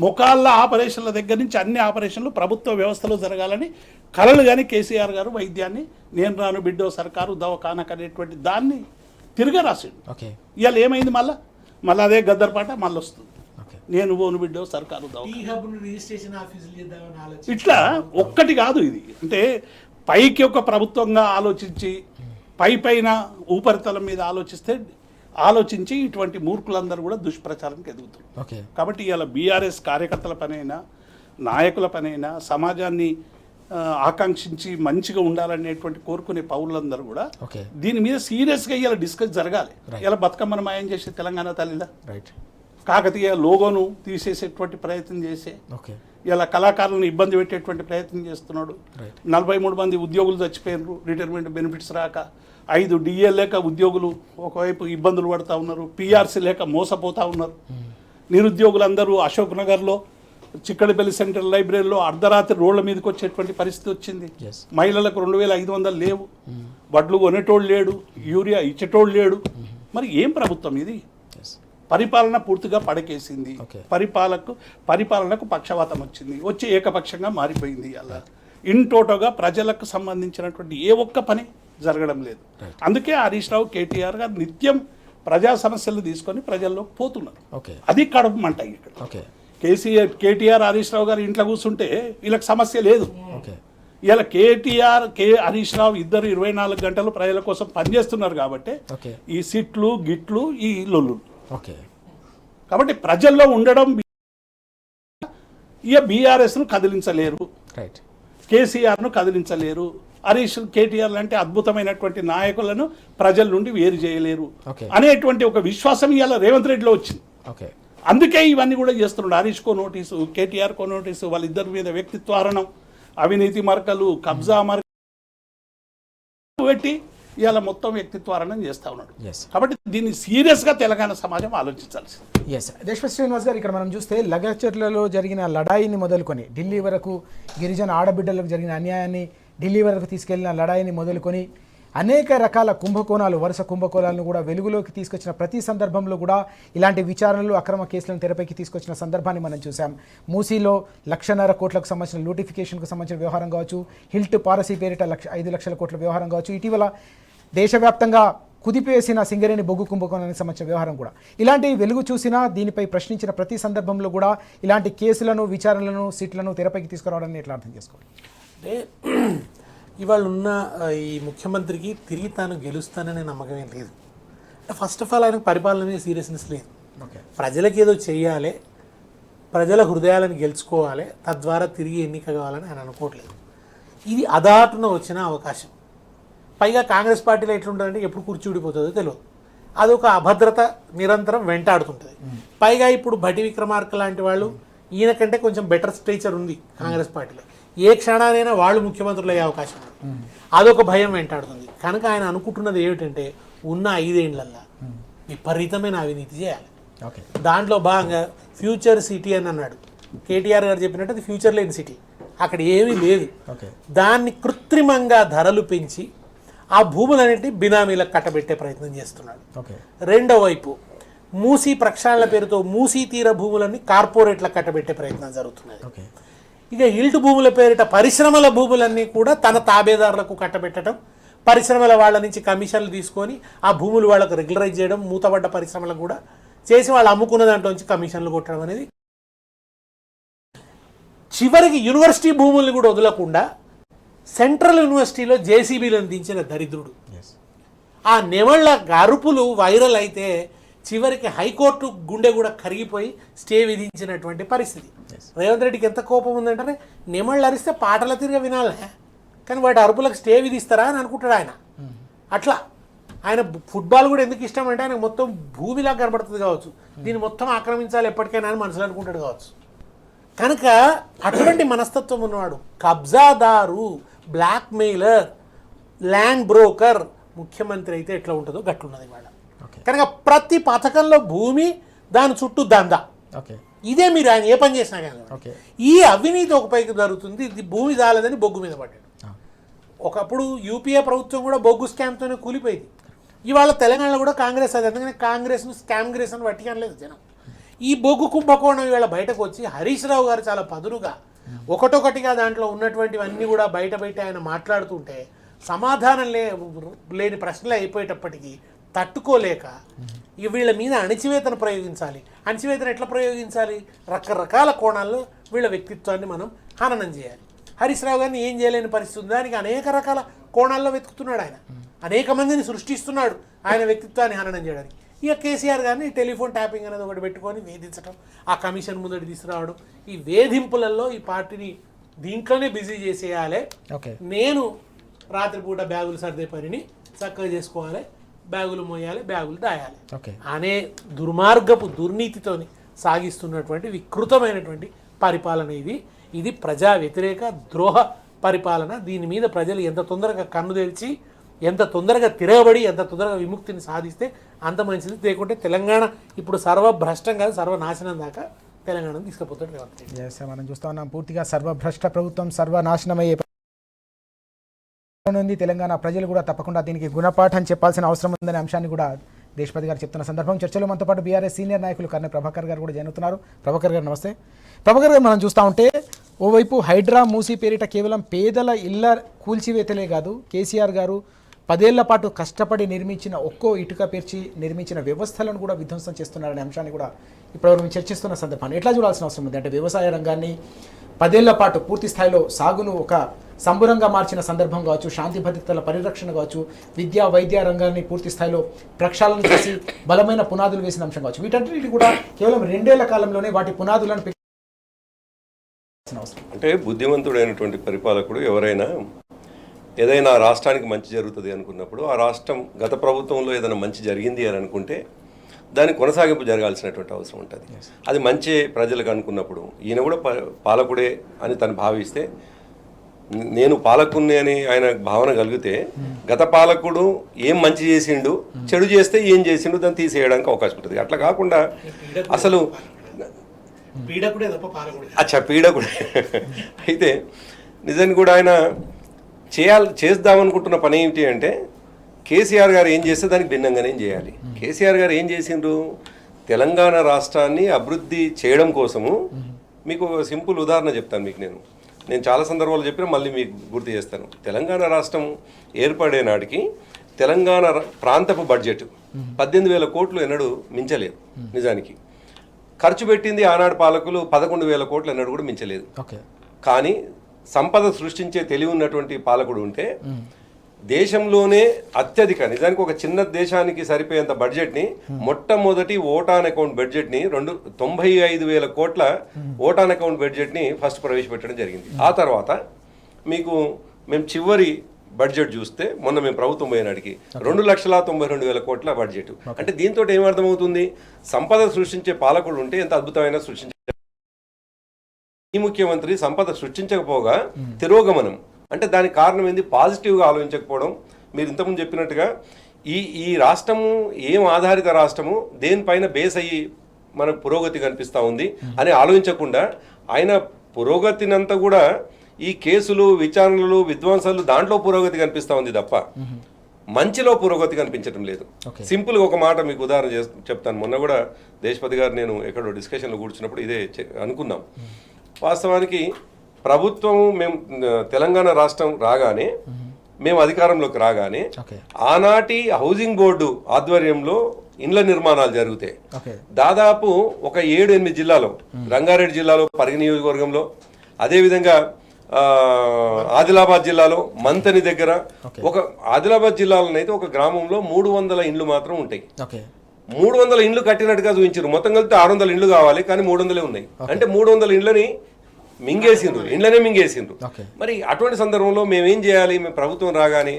Speaker 2: ముఖాళ్ళ ఆపరేషన్ల దగ్గర నుంచి అన్ని ఆపరేషన్లు ప్రభుత్వ వ్యవస్థలో జరగాలని కలలు కానీ కేసీఆర్ గారు వైద్యాన్ని నేను రాను బిడ్డో సర్కారు దవాఖానకు అనేటువంటి దాన్ని తిరిగి రాసాడు. ఇవాళ ఏమైంది, మళ్ళీ అదే గద్దర్పాట మళ్ళీ వస్తుంది. నేను ఓను బిడ్డో సర్కారు ఇట్లా ఒక్కటి కాదు ఇది. అంటే పైకి ఒక ప్రభుత్వంగా ఆలోచించి పైన ఉపరితలం మీద ఆలోచించి ఇటువంటి మూర్ఖులందరూ కూడా దుష్ప్రచారానికి ఎదుగుతారు. కాబట్టి ఇవాళ బీఆర్ఎస్ కార్యకర్తల పనైనా నాయకుల పనైనా సమాజాన్ని ఆకాంక్షించి మంచిగా ఉండాలనేటువంటి కోరుకునే పౌరులందరూ కూడా దీని మీద సీరియస్గా ఇలా డిస్కస్ జరగాలి. ఇలా బతుకమ్మను మాయం చేసే తెలంగాణ తల్లిదా, కాకతీయ లోగోను తీసేసేటువంటి ప్రయత్నం చేసే ఇలా కళాకారులను ఇబ్బంది పెట్టేటువంటి ప్రయత్నం చేస్తున్నాడు. 43 మంది ఉద్యోగులు చచ్చిపోయినారు రిటైర్మెంట్ బెనిఫిట్స్ రాక. 5 డిఏ లేక ఉద్యోగులు ఒకవైపు ఇబ్బందులు పడుతూ ఉన్నారు. పిఆర్సీ లేక మోసపోతూ ఉన్నారు. నిరుద్యోగులందరూ అశోక్ నగర్లో చిక్కడపల్లి సెంట్రల్ లైబ్రరీలో అర్ధరాత్రి రోడ్ల మీదకి వచ్చేటువంటి పరిస్థితి వచ్చింది. మహిళలకు 2500 లేవు. వడ్లు కొనేటోళ్ళు లేడు, యూరియా ఇచ్చేటోళ్ళు లేడు. మరి ఏం ప్రభుత్వం ఇది? పరిపాలన పూర్తిగా పడకేసింది. పరిపాలనకు పక్షవాతం వచ్చి ఏకపక్షంగా మారిపోయింది. అలా ఇంటోటోగా ప్రజలకు సంబంధించినటువంటి ఏ ఒక్క పని జరగడం లేదు. అందుకే హరీష్ రావు కేటీఆర్ గారు నిత్యం ప్రజా సమస్యలు తీసుకొని ప్రజల్లోకి పోతున్నారు. అది కడపమంట. ఇక్కడ కేటీఆర్ హరీష్ రావు గారు ఇంట్లో కూర్చుంటే వీళ్ళకి సమస్య లేదు. ఇలా కేటీఆర్ హరీష్ రావు ఇద్దరు 24 గంటలు ప్రజల కోసం పనిచేస్తున్నారు కాబట్టి ఈ సిట్లు గిట్లు ఈ లొల్లు. కాబట్టి ప్రజల్లో ఉండడం ఇక బీఆర్ఎస్ను కదిలించలేరు, కేసీఆర్ను కదిలించలేరు. కేటీఆర్ లాంటి అద్భుతమైనటువంటి నాయకులను ప్రజల నుండి వేరు చేయలేరు అనేటువంటి ఒక విశ్వాసం ఇవాళ రేవంత్ రెడ్డిలో వచ్చింది. అందుకే ఇవన్నీ కూడా చేస్తున్నాడు. హరీష్కో నోటీసు, కేటీఆర్కో నోటీసు, వాళ్ళిద్దరి మీద వ్యక్తిత్వారణం, అవినీతి మరకలు, కబ్జా మరకలు పెట్టి ఇవాళ మొత్తం వ్యక్తిత్వారణం చేస్తూ ఉన్నాడు. కాబట్టి దీన్ని సీరియస్గా తెలంగాణ సమాజం ఆలోచించాల్సింది.
Speaker 1: దేశపతి శ్రీనివాస్ గారు, ఇక్కడ మనం చూస్తే లగచర్లలో జరిగిన లడాయిని మొదలుకొని ఢిల్లీ వరకు, గిరిజన ఆడబిడ్డలకు జరిగిన అన్యాయాన్ని ఢిల్లీ వరకు తీసుకెళ్లిన లడాయిని మొదలుకొని అనేక రకాల కుంభకోణాలు, వరుస కుంభకోణాలను కూడా వెలుగులోకి తీసుకొచ్చిన ప్రతి సందర్భంలో కూడా ఇలాంటి విచారణలు, అక్రమ కేసులను తెరపైకి తీసుకొచ్చిన సందర్భాన్ని మనం చూసాం. మూసీలో 1.5 కోట్లకు సంబంధించిన నోటిఫికేషన్కు సంబంధించిన వ్యవహారం కావచ్చు, హిల్ట్ పాలసీ పేరిట 5 లక్షల కోట్ల వ్యవహారం కావచ్చు, ఇటీవల దేశవ్యాప్తంగా కుదిపేసిన సింగరేణి బొగ్గు కుంభకోణానికి సంబంధించిన వ్యవహారం కూడా, ఇలాంటి వెలుగు చూసినా దీనిపై ప్రశ్నించిన ప్రతి సందర్భంలో కూడా ఇలాంటి కేసులను, విచారణలను, సీట్లను తెరపైకి తీసుకురావడాన్ని ఎట్లా అర్థం చేసుకోవాలి?
Speaker 3: అంటే ఇవాళ ఉన్న ఈ ముఖ్యమంత్రికి తిరిగి తాను గెలుస్తాననే నమ్మకం ఏం లేదు. ఫస్ట్ ఆఫ్ ఆల్ ఆయనకు పరిపాలన మీద సీరియస్నెస్ లేదు. ప్రజలకి ఏదో చెయ్యాలి, ప్రజల హృదయాలను గెలుచుకోవాలి, తద్వారా తిరిగి ఎన్నిక కావాలని ఆయన అనుకోవట్లేదు. ఇది అదాటున వచ్చిన అవకాశం. పైగా కాంగ్రెస్ పార్టీలో ఎట్లుంటుందంటే ఎప్పుడు కూర్చూడిపోతుందో తెలియదు. అదొక అభద్రత నిరంతరం వెంటాడుతుంటుంది. పైగా ఇప్పుడు భట్టి విక్రమార్క లాంటి వాళ్ళు, ఈయనకంటే కొంచెం బెటర్ స్ట్రేచర్ ఉంది కాంగ్రెస్ పార్టీలో. ఏ క్షణానైనా వాళ్ళు ముఖ్యమంత్రులు అయ్యే అవకాశం ఉంది. అదొక భయం వెంటాడుతుంది. కనుక ఆయన అనుకుంటున్నది ఏమిటంటే ఉన్న 5 ఏళ్లల్లో విపరీతమైన అవినీతి చేయాలి. దాంట్లో భాగంగా ఫ్యూచర్ సిటీ అని అన్నాడు. కేటీఆర్ గారు చెప్పినట్టు అది ఫ్యూచర్ లేని సిటీ, అక్కడ ఏమీ లేదు. దాన్ని కృత్రిమంగా ధరలు పెంచి ఆ భూములన్నింటినీ బినామీలకు కట్టబెట్టే ప్రయత్నం చేస్తున్నాడు. రెండో వైపు మూసీ ప్రక్షాళన పేరుతో మూసీ తీర భూములన్నీ కార్పొరేట్లకు కట్టబెట్టే ప్రయత్నం జరుగుతున్నది. ఇక హిల్ట్ భూముల పేరిట పరిశ్రమల భూములన్నీ కూడా తన తాబేదారులకు కట్టబెట్టడం, పరిశ్రమల వాళ్ళ నుంచి కమిషన్లు తీసుకొని ఆ భూములు వాళ్ళకు రెగ్యులరైజ్ చేయడం, మూతబడ్డ పరిశ్రమలకు కూడా చేసి వాళ్ళు అమ్ముకున్న దాంట్లో నుంచి కమిషన్లు కొట్టడం అనేది, చివరికి యూనివర్సిటీ భూముల్ని కూడా వదలకుండా సెంట్రల్ యూనివర్సిటీలో జేసీబీలను దించిన దరిద్రుడు. ఆ నెమళ్ళ గరుపులు వైరల్ అయితే చివరికి హైకోర్టు గుండె కూడా కరిగిపోయి స్టే విధించినటువంటి పరిస్థితి. రేవంత్ రెడ్డికి ఎంత కోపం ఉందంటే, నెమళ్ళు అరిస్తే పాటల తిరిగి వినాలే, కానీ వాటి అరుపులకు స్టే విధిస్తారా అని అనుకుంటాడు ఆయన. అట్లా ఆయన ఫుట్బాల్ కూడా ఎందుకు ఇష్టం అంటే ఆయనకు మొత్తం భూమిలా కనబడుతుంది కావచ్చు, దీన్ని మొత్తం ఆక్రమించాలి ఎప్పటికైనా అని మనసులో అనుకుంటాడు కావచ్చు. కనుక అటువంటి మనస్తత్వం ఉన్నవాడు కబ్జాదారు, బ్లాక్ మెయిలర్, ల్యాండ్ బ్రోకర్ ముఖ్యమంత్రి అయితే ఎట్లా ఉంటుందో గట్లున్నది ఇవాళ. కనుక ప్రతి పథకంలో భూమి, దాని చుట్టూ దందా, ఇదే మీరు ఆయన ఏ పని చేసినా కానీ ఈ అవినీతి ఒక పైకి జరుగుతుంది. ఇది భూమి చాలదని బొగ్గు మీద పడ్డాడు. ఒకప్పుడు యూపీఏ ప్రభుత్వం కూడా బొగ్గు స్కామ్తోనే కూలిపోయింది. ఇవాళ తెలంగాణలో కూడా కాంగ్రెస్ అది, అందుకని కాంగ్రెస్ను స్కామ్గ్రెస్ అని పట్టికనలేదు జనం. ఈ బొగ్గు కుంభకోణం ఇవాళ బయటకు వచ్చి హరీష్ రావు గారు చాలా పదునుగా ఒకటొకటిగా దాంట్లో ఉన్నటువంటివన్నీ కూడా బయట ఆయన మాట్లాడుతుంటే సమాధానం లేని ప్రశ్నలు అయిపోయేటప్పటికీ తట్టుకోలేక వీళ్ళ మీద అణిచివేతను ప్రయోగించాలి. అణిచివేతను ఎట్లా ప్రయోగించాలి? రకరకాల కోణాల్లో వీళ్ళ వ్యక్తిత్వాన్ని మనం హననం చేయాలి. హరీష్ రావు గారిని ఏం చేయలేని పరిస్థితి ఉంది. దానికి అనేక రకాల కోణాల్లో వెతుకుతున్నాడు ఆయన, అనేక మందిని సృష్టిస్తున్నాడు ఆయన వ్యక్తిత్వాన్ని హననం చేయడానికి. ఇక కేసీఆర్ గారిని టెలిఫోన్ ట్యాపింగ్ అనేది ఒకటి పెట్టుకొని వేధించడం, ఆ కమిషన్ ముందటి తీసుకురావడం, ఈ వేధింపులలో ఈ పార్టీని దీంట్లోనే బిజీ చేసేయాలి. నేను రాత్రిపూట బ్యాగులు సర్దే పనిని చక్కగా చేసుకోవాలి, బ్యాగులు మోయాలి, బ్యాగులు దాయాలి అనే దుర్మార్గపు దుర్నీతితోని సాగిస్తున్నటువంటి వికృతమైనటువంటి పరిపాలన ఇది ప్రజా వ్యతిరేక ద్రోహ పరిపాలన. దీని మీద ప్రజలు ఎంత తొందరగా కన్ను తెరిచి, ఎంత తొందరగా తిరగబడి, ఎంత తొందరగా విముక్తిని సాధిస్తే అంత మంచిది. లేకుంటే తెలంగాణ ఇప్పుడు సర్వభ్రష్టం కాదు, సర్వనాశనం దాకా తెలంగాణను తీసుకుపోతాడు రేవంత్ రెడ్డి.
Speaker 1: మనం చూస్తా ఉన్నాం పూర్తిగా సర్వభ్రష్ట ప్రభుత్వం సర్వనాశనమయ్యే ఉంది. తెలంగాణ ప్రజలు కూడా తప్పకుండా దీనికి గుణపాఠం చెప్పాల్సిన అవసరం ఉందనే అంశాన్ని కూడా దేశపతి గారు చెప్తున్న సందర్భం. చర్చలో మనతో పాటు బీఆర్ఎస్ సీనియర్ నాయకులు కర్నె ప్రభాకర్ గారు కూడా జరుగుతున్నారు. ప్రభాకర్ గారు నమస్తే. ప్రభాకర్ గారు, మనం చూస్తూ ఉంటే ఓవైపు హైడ్రా మూసీ పేరిట కేవలం పేదల ఇళ్ల కూల్చివేతలే కాదు, కేసీఆర్ గారు 10 ఏళ్ల పాటు కష్టపడి నిర్మించిన ఒక్కో ఇటుక పేర్చి నిర్మించిన వ్యవస్థలను కూడా విధ్వంసం చేస్తున్నారనే అంశాన్ని కూడా ఇప్పటివరకు మేము చర్చిస్తున్న సందర్భాన్ని ఎట్లా చూడాల్సిన అవసరం ఉంది? అంటే వ్యవసాయ రంగాన్ని 10 ఏళ్ల పాటు పూర్తి స్థాయిలో సాగును ఒక సంబురంగా మార్చిన సందర్భం కావచ్చు, శాంతి భద్రతల పరిరక్షణ కావచ్చు, విద్యా వైద్య రంగాన్ని పూర్తి స్థాయిలో ప్రక్షాళన చేసి బలమైన పునాదులు వేసిన అంశం కావచ్చు, వీటన్నిటి కూడా కేవలం 2 ఏళ్ల కాలంలోనే వాటి పునాదులను అవసరం.
Speaker 4: అంటే బుద్ధిమంతుడైనటువంటి పరిపాలకుడు ఎవరైనా ఏదైనా రాష్ట్రానికి మంచి జరుగుతుంది అనుకున్నప్పుడు, ఆ రాష్ట్రం గత ప్రభుత్వంలో ఏదైనా మంచి జరిగింది అని అనుకుంటే దానికి కొనసాగింపు జరగాల్సినటువంటి అవసరం ఉంటుంది. అది మంచి ప్రజలకు అనుకున్నప్పుడు ఈయన కూడా పాలకుడే అని తను భావిస్తే, నేను పాలకుడిని అని ఆయన భావన కలిగితే, గత పాలకుడు ఏం మంచి చేసిండు, చెడు చేస్తే ఏం చేసిండు దాన్ని తీసేయడానికి అవకాశం ఉంటుంది. అట్లా కాకుండా అసలు పీడకుడే అయితే నిజానికి కూడా ఆయన చేద్దామనుకుంటున్న పని ఏమిటి అంటే, కేసీఆర్ గారు ఏం చేస్తే దానికి భిన్నంగానే చేయాలి. కేసీఆర్ గారు ఏం చేసిండ్రు? తెలంగాణ రాష్ట్రాన్ని అభివృద్ధి చేయడం కోసము, మీకు ఒక సింపుల్ ఉదాహరణ చెప్తాను. నేను చాలా సందర్భాలు చెప్పినా మళ్ళీ మీకు గుర్తు చేస్తాను. తెలంగాణ రాష్ట్రం ఏర్పడే నాటికి తెలంగాణ ప్రాంతపు బడ్జెట్ 18,000 కోట్లు ఎన్నడూ మించలేదు. నిజానికి ఖర్చు పెట్టింది ఆనాడు పాలకులు 11,000 కోట్లు ఎన్నడూ కూడా మించలేదు. కానీ సంపద సృష్టించే తెలివి ఉన్నటువంటి పాలకుడు ఉంటే దేశంలోనే అత్యధిక, నిజానికి ఒక చిన్న దేశానికి సరిపోయేంత బడ్జెట్ని, మొట్టమొదటి ఓటాన్ అకౌంట్ బడ్జెట్ని 95,000 కోట్ల ఓటాన్ అకౌంట్ బడ్జెట్ని ఫస్ట్ ప్రవేశపెట్టడం జరిగింది. ఆ తర్వాత మేము చివరి బడ్జెట్ చూస్తే మొన్న మేము ప్రభుత్వం పోయినాడికి 2,92,000 కోట్ల బడ్జెట్. అంటే దీంతో ఏమర్థమవుతుంది? సంపద సృష్టించే పాలకుడు ఉంటే ఎంత అద్భుతమైన సృష్టించే, ఈ ముఖ్యమంత్రి సంపద సృష్టించకపోగా తిరోగమనం. అంటే దానికి కారణం ఏంది? పాజిటివ్గా ఆలోచించకపోవడం. మీరు ఇంతకుముందు చెప్పినట్టుగా ఈ రాష్ట్రము ఏం ఆధారిత రాష్ట్రము, దేనిపైన బేస్ అయ్యి మనకు పురోగతి కనిపిస్తూ ఉంది అని ఆలోచించకుండా ఆయన పురోగతినంతా కూడా ఈ కేసులు, విచారణలు, విధ్వంసాలు దాంట్లో పురోగతి కనిపిస్తూ ఉంది తప్ప మంచిలో పురోగతి కనిపించడం లేదు. సింపుల్గా ఒక మాట మీకు ఉదాహరణ చెప్తాను. మొన్న కూడా దేశపతి గారు నేను ఎక్కడో డిస్కషన్లో కూర్చున్నప్పుడు ఇదే అనుకున్నాం. వాస్తవానికి ప్రభుత్వం మేము తెలంగాణ రాష్ట్రం రాగానే, మేము అధికారంలోకి రాగానే ఆనాటి హౌసింగ్ బోర్డు ఆధ్వర్యంలో ఇండ్ల నిర్మాణాలు జరుగుతాయి. దాదాపు ఒక 7-8 జిల్లాలో, రంగారెడ్డి జిల్లాలో పరిగి నియోజకవర్గంలో, అదేవిధంగా ఆదిలాబాద్ జిల్లాలో మంతని దగ్గర, ఒక ఆదిలాబాద్ జిల్లాలోనైతే ఒక గ్రామంలో 300 ఇండ్లు మాత్రం ఉంటాయి. 300 ఇండ్లు కట్టినట్టుగా చూపించారు. మొత్తం కలిపితే 600 ఇండ్లు కావాలి, కానీ 300 ఉన్నాయి. అంటే 300 ఇండ్లని ఇండ్లనే మింగేసిండ్రు. మరి అటువంటి సందర్భంలో మేమేం చేయాలి? మేము ప్రభుత్వం రాగానే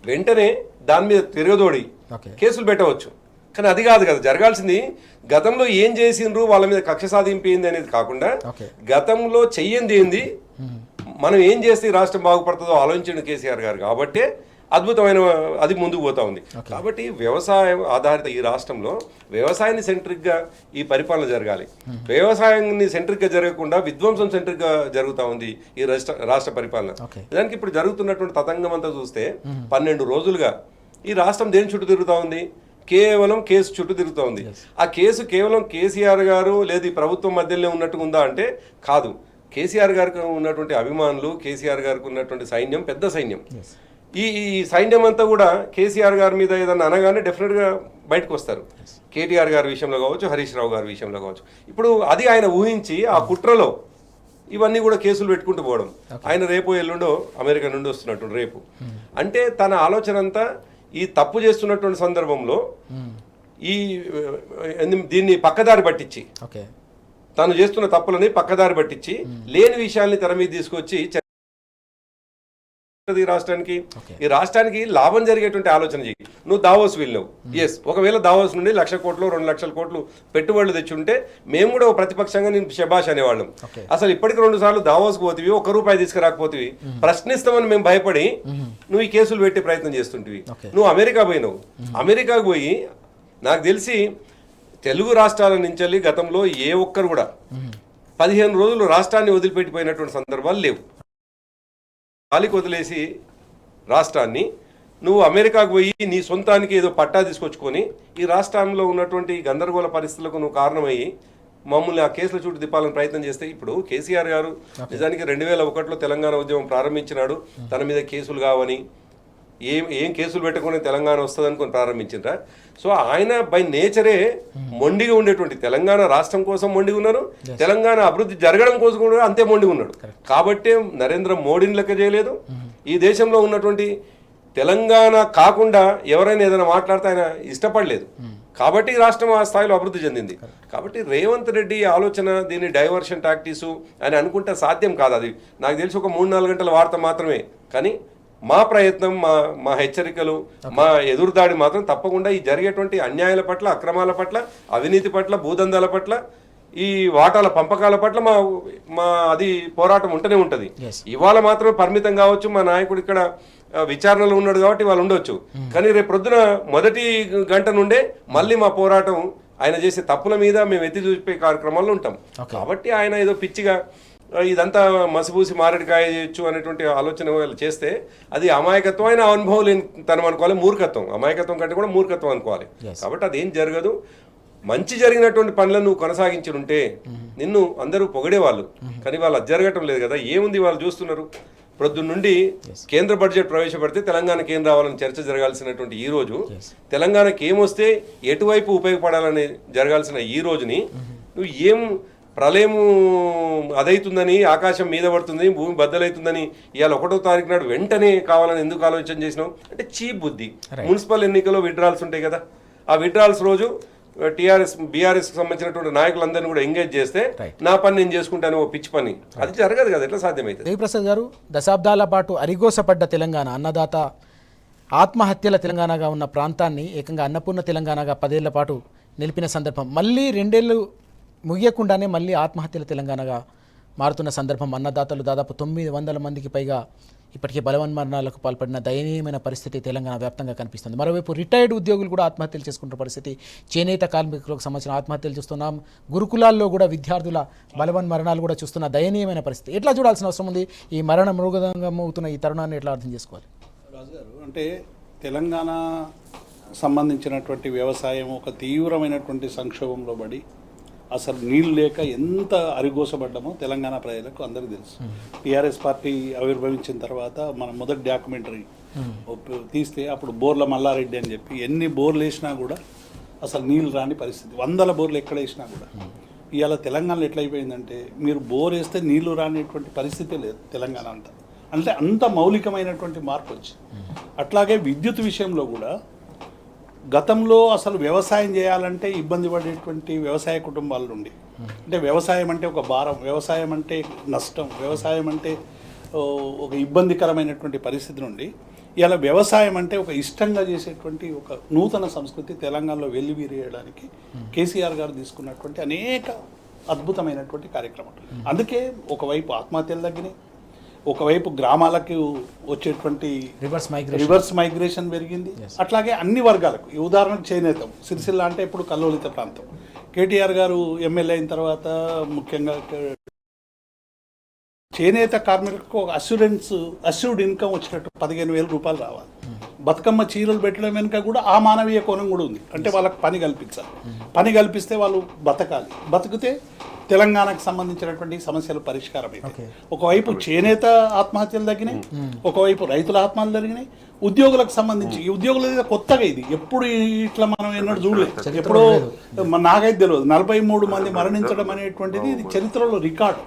Speaker 4: వెంటనే దాని మీద తిరగదోడి
Speaker 1: ఓకే.
Speaker 4: కేసులు పెట్టవచ్చు. కానీ అది కాదు కదా జరగాల్సింది. గతంలో ఏం చేసిండ్రు, వాళ్ళ మీద కక్ష సాధింపు ఏంది అనేది కాకుండా
Speaker 1: ఓకే.
Speaker 4: గతంలో చెయ్యింది ఏంది, మనం ఏం చేస్తే ఈ రాష్ట్రం బాగుపడుతుందో ఆలోచించండి కేసీఆర్ గారు. కాబట్టే అద్భుతమైన అది ముందుకు పోతా ఉంది. కాబట్టి వ్యవసాయం ఆధారిత ఈ రాష్ట్రంలో వ్యవసాయాన్ని సెంట్రిక్గా ఈ పరిపాలన జరగాలి. వ్యవసాయాన్ని సెంట్రిక్గా జరగకుండా విధ్వంసం సెంట్రిక్గా జరుగుతూ ఉంది ఈ రాష్ట్ర పరిపాలన. దానికి ఇప్పుడు జరుగుతున్నటువంటి తతంగం అంతా చూస్తే 12 రోజులుగా ఈ రాష్ట్రం దేని చుట్టూ తిరుగుతూ ఉంది, కేవలం కేసు చుట్టూ తిరుగుతూ ఉంది. ఆ కేసు కేవలం కేసీఆర్ గారు లేదా ఈ ప్రభుత్వం మధ్యలోనే ఉన్నట్టుగా ఉందా అంటే కాదు. కేసీఆర్ గారికి ఉన్నటువంటి అభిమానులు, కేసీఆర్ గారికి ఉన్నటువంటి సైన్యం పెద్ద సైన్యం. ఈ సైన్యం అంతా కూడా కేసీఆర్ గారి మీద ఏదన్నా అనగానే డెఫినెట్గా బయటకు వస్తారు. కేటీఆర్ గారి విషయంలో కావచ్చు, హరీష్ రావు గారి విషయంలో కావచ్చు. ఇప్పుడు అది ఆయన ఊహించి ఆ కుట్రలో ఇవన్నీ కూడా కేసులు పెట్టుకుంటూ పోవడం. ఆయన రేపు ఎల్లుండో అమెరికా నుండి వస్తున్నట్టు రేపు. అంటే తన ఆలోచన అంతా ఈ తప్పు చేస్తున్నటువంటి సందర్భంలో ఈ దీన్ని పక్కదారి పట్టించి, తను చేస్తున్న తప్పులని పక్కదారి పట్టించి లేని విషయాల్ని తెర మీద తీసుకొచ్చి ఈ రాష్ట్రానికి లాభం జరిగేటువంటి ఆలోచన చేయి. నువ్వు దావోస్ వెళ్ళినావు, ఎస్, ఒకవేళ దావోస్ నుండి 1,00,000 కోట్లు 2,00,000 కోట్లు పెట్టుబడులు తెచ్చుంటే మేము కూడా ఒక ప్రతిపక్షంగా నేను శబాష్ అనేవాళ్ళం. అసలు ఇప్పటికి 2 సార్లు దావోస్కి పోతివి, ₹1 తీసుకురాకపోతివి, ప్రశ్నిస్తామని మేము భయపడి నువ్వు ఈ కేసులు పెట్టే ప్రయత్నం చేస్తుంటివి. నువ్వు అమెరికా పోయినావు. అమెరికాకు పోయి నాకు తెలిసి తెలుగు రాష్ట్రాల నుంచి గతంలో ఏ ఒక్కరు కూడా 15 రోజులు రాష్ట్రాన్ని వదిలిపెట్టిపోయినటువంటి సందర్భాలు లేవు. గాలికి వదిలేసి రాష్ట్రాన్ని నువ్వు అమెరికాకు పోయి నీ సొంతానికి ఏదో పట్టా తీసుకొచ్చుకొని ఈ రాష్ట్రంలో ఉన్నటువంటి గందరగోళ పరిస్థితులకు నువ్వు కారణమయ్యి మమ్మల్ని ఆ కేసుల చుట్టూ తిప్పాలని ప్రయత్నం చేస్తే, ఇప్పుడు కేసీఆర్ గారు నిజానికి 2001లో తెలంగాణ ఉద్యమం ప్రారంభించినాడు. తన మీద కేసులు కావని ఏం కేసులు పెట్టుకుని తెలంగాణ వస్తుంది అనుకుని ప్రారంభించిండ్రా. సో ఆయన బై నేచరే మొండిగా ఉండేటువంటి, తెలంగాణ రాష్ట్రం కోసం మొండిగా ఉన్నారు, తెలంగాణ అభివృద్ధి జరగడం కోసం కూడా అంతే మొండిగా ఉన్నాడు. కాబట్టే నరేంద్ర మోడీని లెక్క చేయలేదు. ఈ దేశంలో ఉన్నటువంటి తెలంగాణ కాకుండా ఎవరైనా ఏదైనా మాట్లాడితే ఆయన ఇష్టపడలేదు. కాబట్టి రాష్ట్రం ఆ స్థాయిలో అభివృద్ధి చెందింది. కాబట్టి రేవంత్ రెడ్డి ఆలోచన దీన్ని డైవర్షన్ టాక్టిక్స్ అని అనుకుంటే సాధ్యం కాదు. అది నాకు తెలిసి ఒక 3-4 గంటల వార్త మాత్రమే. కానీ మా ప్రయత్నం, మా హెచ్చరికలు, మా ఎదురుదాడి మాత్రం తప్పకుండా ఈ జరిగేటువంటి అన్యాయాల పట్ల, అక్రమాల పట్ల, అవినీతి పట్ల, భూదందాల పట్ల, ఈ వాటాల పంపకాల పట్ల మా అది పోరాటం ఉంటూనే ఉంటుంది. ఇవాళ మాత్రమే పరిమితం కావచ్చు, మా నాయకుడు ఇక్కడ విచారణలో ఉన్నాడు కాబట్టి వాళ్ళు ఉండొచ్చు. కానీ రేపు ప్రొద్దున మొదటి గంట నుండే మళ్ళీ మా పోరాటం ఆయన చేసే తప్పుల మీద మేము ఎత్తి చూపే కార్యక్రమాల్లో ఉంటాం. కాబట్టి ఆయన ఏదో పిచ్చిగా ఇదంతా మసిపూసి మారేడుకాయ చేయొచ్చు అనేటువంటి ఆలోచన చేస్తే అది అమాయకత్వం, అయిన అనుభవం లేని తనం అనుకోవాలి, మూర్ఖత్వం. అమాయకత్వం కంటే కూడా మూర్ఖత్వం అనుకోవాలి. కాబట్టి అదేం జరగదు. మంచి జరిగినటువంటి పనులను నువ్వు కొనసాగించి ఉంటే నిన్ను అందరూ పొగిడేవాళ్ళు. కానీ వాళ్ళు అది జరగటం లేదు కదా. ఏముంది వాళ్ళు చూస్తున్నారు. ప్రొద్దున నుండి కేంద్ర బడ్జెట్ ప్రవేశపెడితే తెలంగాణకి ఏం రావాలని చర్చ జరగాల్సినటువంటి ఈ రోజు, తెలంగాణకి ఏమొస్తే ఎటువైపు ఉపయోగపడాలని జరగాల్సిన ఈ రోజుని నువ్వు ఏం ప్రళయము అదైతుందని, ఆకాశం మీద పడుతుంది, భూమి బద్దలవుతుందని ఇవాళ 1వ తారీఖు నాడు వెంటనే కావాలని ఎందుకు ఆలోచన చేసినావు అంటే చీప్ బుద్ధి. మున్సిపల్ ఎన్నికల్లో విడ్రాల్స్ ఉంటాయి కదా, ఆ విడ్రాల్స్ రోజు బీఆర్ఎస్కి సంబంధించినటువంటి నాయకులందరినీ కూడా ఎంగేజ్ చేస్తే నా పని నేను చేసుకుంటాను, ఓ పిచ్చి పని, అది జరగదు కదా. ఎట్లా సాధ్యమవుతుంది?
Speaker 1: దేవిప్రసాద్ గారు, దశాబ్దాల పాటు అరిగోసపడ్డ తెలంగాణ, అన్నదాత ఆత్మహత్యల తెలంగాణగా ఉన్న ప్రాంతాన్ని ఏకంగా అన్నపూర్ణ తెలంగాణగా 10 ఏళ్ల పాటు నిలిపిన సందర్భం, మళ్ళీ 2 ఏళ్ళు ముగియకుండానే మళ్ళీ ఆత్మహత్యల తెలంగాణగా మారుతున్న సందర్భం. అన్నదాతలు దాదాపు 900 మందికి పైగా ఇప్పటికే బలవన్మరణాలకు పాల్పడిన దయనీయమైన పరిస్థితి తెలంగాణ వ్యాప్తంగా కనిపిస్తుంది. మరోవైపు రిటైర్డ్ ఉద్యోగులు కూడా ఆత్మహత్యలు చేసుకుంటున్న పరిస్థితి, చేనేత కార్మికులకు సంబంధించిన ఆత్మహత్యలు చూస్తున్నాం. గురుకులాల్లో కూడా విద్యార్థుల బలవన్మరణాలు కూడా చూస్తున్న దయనీయమైన పరిస్థితి. ఎట్లా చూడాల్సిన అవసరం ఉంది? ఈ మరణ మృగంగం అవుతున్న ఈ తరుణాన్ని ఎట్లా అర్థం చేసుకోవాలి?
Speaker 2: రాజుగారు, అంటే తెలంగాణ సంబంధించినటువంటి వ్యవసాయం ఒక తీవ్రమైనటువంటి సంక్షోభంలో పడి అసలు నీళ్ళు లేక ఎంత అరిగోసపడ్డామో తెలంగాణ ప్రజలకు అందరికీ తెలుసు. టీఆర్ఎస్ పార్టీ ఆవిర్భవించిన తర్వాత మన మొదటి డాక్యుమెంటరీ తీస్తే అప్పుడు బోర్ల మల్లారెడ్డి అని చెప్పి ఎన్ని బోర్లు వేసినా కూడా అసలు నీళ్ళు రాని పరిస్థితి, 100 బోర్లు ఎక్కడ వేసినా కూడా. ఇవాళ తెలంగాణలో ఎట్లయిపోయిందంటే మీరు బోర్ వేస్తే నీళ్లు రానిటువంటి పరిస్థితే లేదు తెలంగాణ అంతా. అంటే అంత మౌలికమైనటువంటి మార్పు వచ్చి. అట్లాగే విద్యుత్ విషయంలో కూడా గతంలో అసలు వ్యవసాయం చేయాలంటే ఇబ్బంది పడేటువంటి వ్యవసాయ కుటుంబాల నుండి, అంటే వ్యవసాయం అంటే ఒక భారం, వ్యవసాయం అంటే నష్టం, వ్యవసాయం అంటే ఒక ఇబ్బందికరమైనటువంటి పరిస్థితి నుండి ఇలా వ్యవసాయం అంటే ఒక ఇష్టంగా చేసేటువంటి ఒక నూతన సంస్కృతి తెలంగాణలో వెల్లివిరియడానికి కేసీఆర్ గారు తీసుకున్నటువంటి అనేక అద్భుతమైనటువంటి కార్యక్రమం. అందుకే ఒకవైపు ఆత్మహత్యలు తగ్గినాయి, ఒకవైపు గ్రామాలకు వచ్చేటువంటి రివర్స్ మైగ్రేషన్ పెరిగింది. అట్లాగే అన్ని వర్గాలకు, ఈ ఉదాహరణకు చేనేత సిరిసిల్ల అంటే ఇప్పుడు కల్లోలిత ప్రాంతం. కేటీఆర్ గారు ఎమ్మెల్యే అయిన తర్వాత ముఖ్యంగా చేనేత కార్మికులకు ఒక అస్యూర్డ్ ఇన్కమ్ వచ్చినట్టు 15,000 రూపాయలు రావాలి. బతుకమ్మ చీరలు పెట్టడం వెనుక కూడా ఆ మానవీయ కోణం కూడా ఉంది. అంటే వాళ్ళకి పని కల్పించాలి, పని కల్పిస్తే వాళ్ళు బతకాలి, బతికితే తెలంగాణకు సంబంధించినటువంటి సమస్యలు పరిష్కారం అవుతాయి. ఒకవైపు చేనేత ఆత్మహత్యలు తగ్గినాయి, ఒకవైపు రైతుల ఆత్మహత్యలు జరిగినాయి. ఉద్యోగులకు సంబంధించి ఈ ఉద్యోగుల కొత్తగా ఇది ఎప్పుడు ఇట్లా మనం ఎన్నడూ చూడలేదు. ఎప్పుడో నాకైతే తెలియదు 43 మంది మరణించడం అనేటువంటిది ఇది చరిత్రలో రికార్డు.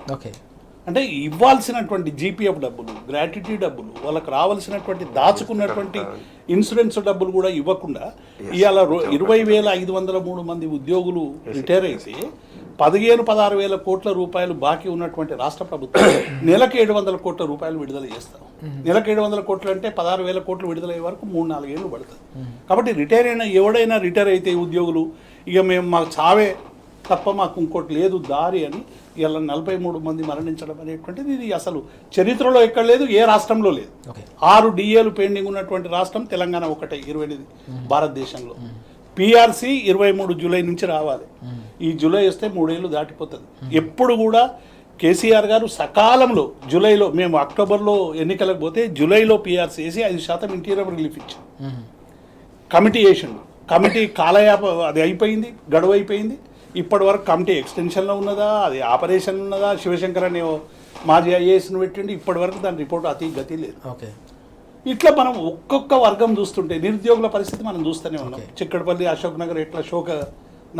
Speaker 2: అంటే ఇవ్వాల్సినటువంటి జీపీఎఫ్ డబ్బులు, గ్రాట్యుటీ డబ్బులు, వాళ్ళకి రావాల్సినటువంటి దాచుకున్నటువంటి ఇన్సూరెన్స్ డబ్బులు కూడా ఇవ్వకుండా ఇవాళ 20,503 మంది ఉద్యోగులు రిటైర్ అయితే 15,000-16,000 కోట్ల రూపాయలు బాకీ ఉన్నటువంటి రాష్ట్ర ప్రభుత్వం నెలకు 700 కోట్ల రూపాయలు విడుదల చేస్తాం. నెలకు 700 కోట్లు అంటే 16,000 కోట్లు విడుదలయ్యే వరకు 3-4 ఏళ్ళు పడుతుంది. కాబట్టి రిటైర్ అయిన ఎవడైనా రిటైర్ అయితే ఉద్యోగులు ఇక మేము మాకు చావే తప్ప మాకు ఇంకోటి లేదు దారి అని ఇలా 43 మంది మరణించడం అనేటువంటిది ఇది అసలు చరిత్రలో ఎక్కడ లేదు, ఏ రాష్ట్రంలో లేదు. 6 డిఏలు పెండింగ్ ఉన్నటువంటి రాష్ట్రం తెలంగాణ ఒకటే 28 భారతదేశంలో. పిఆర్సీ 23 జూలై నుంచి రావాలి. ఈ జూలై వస్తే 3 ఏళ్ళు దాటిపోతుంది. ఎప్పుడు కూడా కేసీఆర్ గారు సకాలంలో జూలైలో, మేము అక్టోబర్లో ఎన్నికలకు పోతే జూలైలో పిఆర్సీ వేసి 5% ఇంటీరియర్ రిలీఫ్ ఇచ్చాం. కమిటీ వేసిండు, కమిటీ కాలయాప అది అయిపోయింది, గడువు అయిపోయింది. ఇప్పటి వరకు కమిటీ ఎక్స్టెన్షన్లో ఉన్నదా, అది ఆపరేషన్ ఉన్నదా, శివశంకర్ అనే మాజీ ఐఏఎస్ను పెట్టిండి, ఇప్పటి వరకు దాని రిపోర్ట్ అతి గతి లేదు. ఇట్లా మనం ఒక్కొక్క వర్గం చూస్తుంటే నిరుద్యోగుల పరిస్థితి మనం చూస్తూనే ఉన్నాం. చిక్కడపల్లి అశోక్ నగర్ ఎట్లా శోక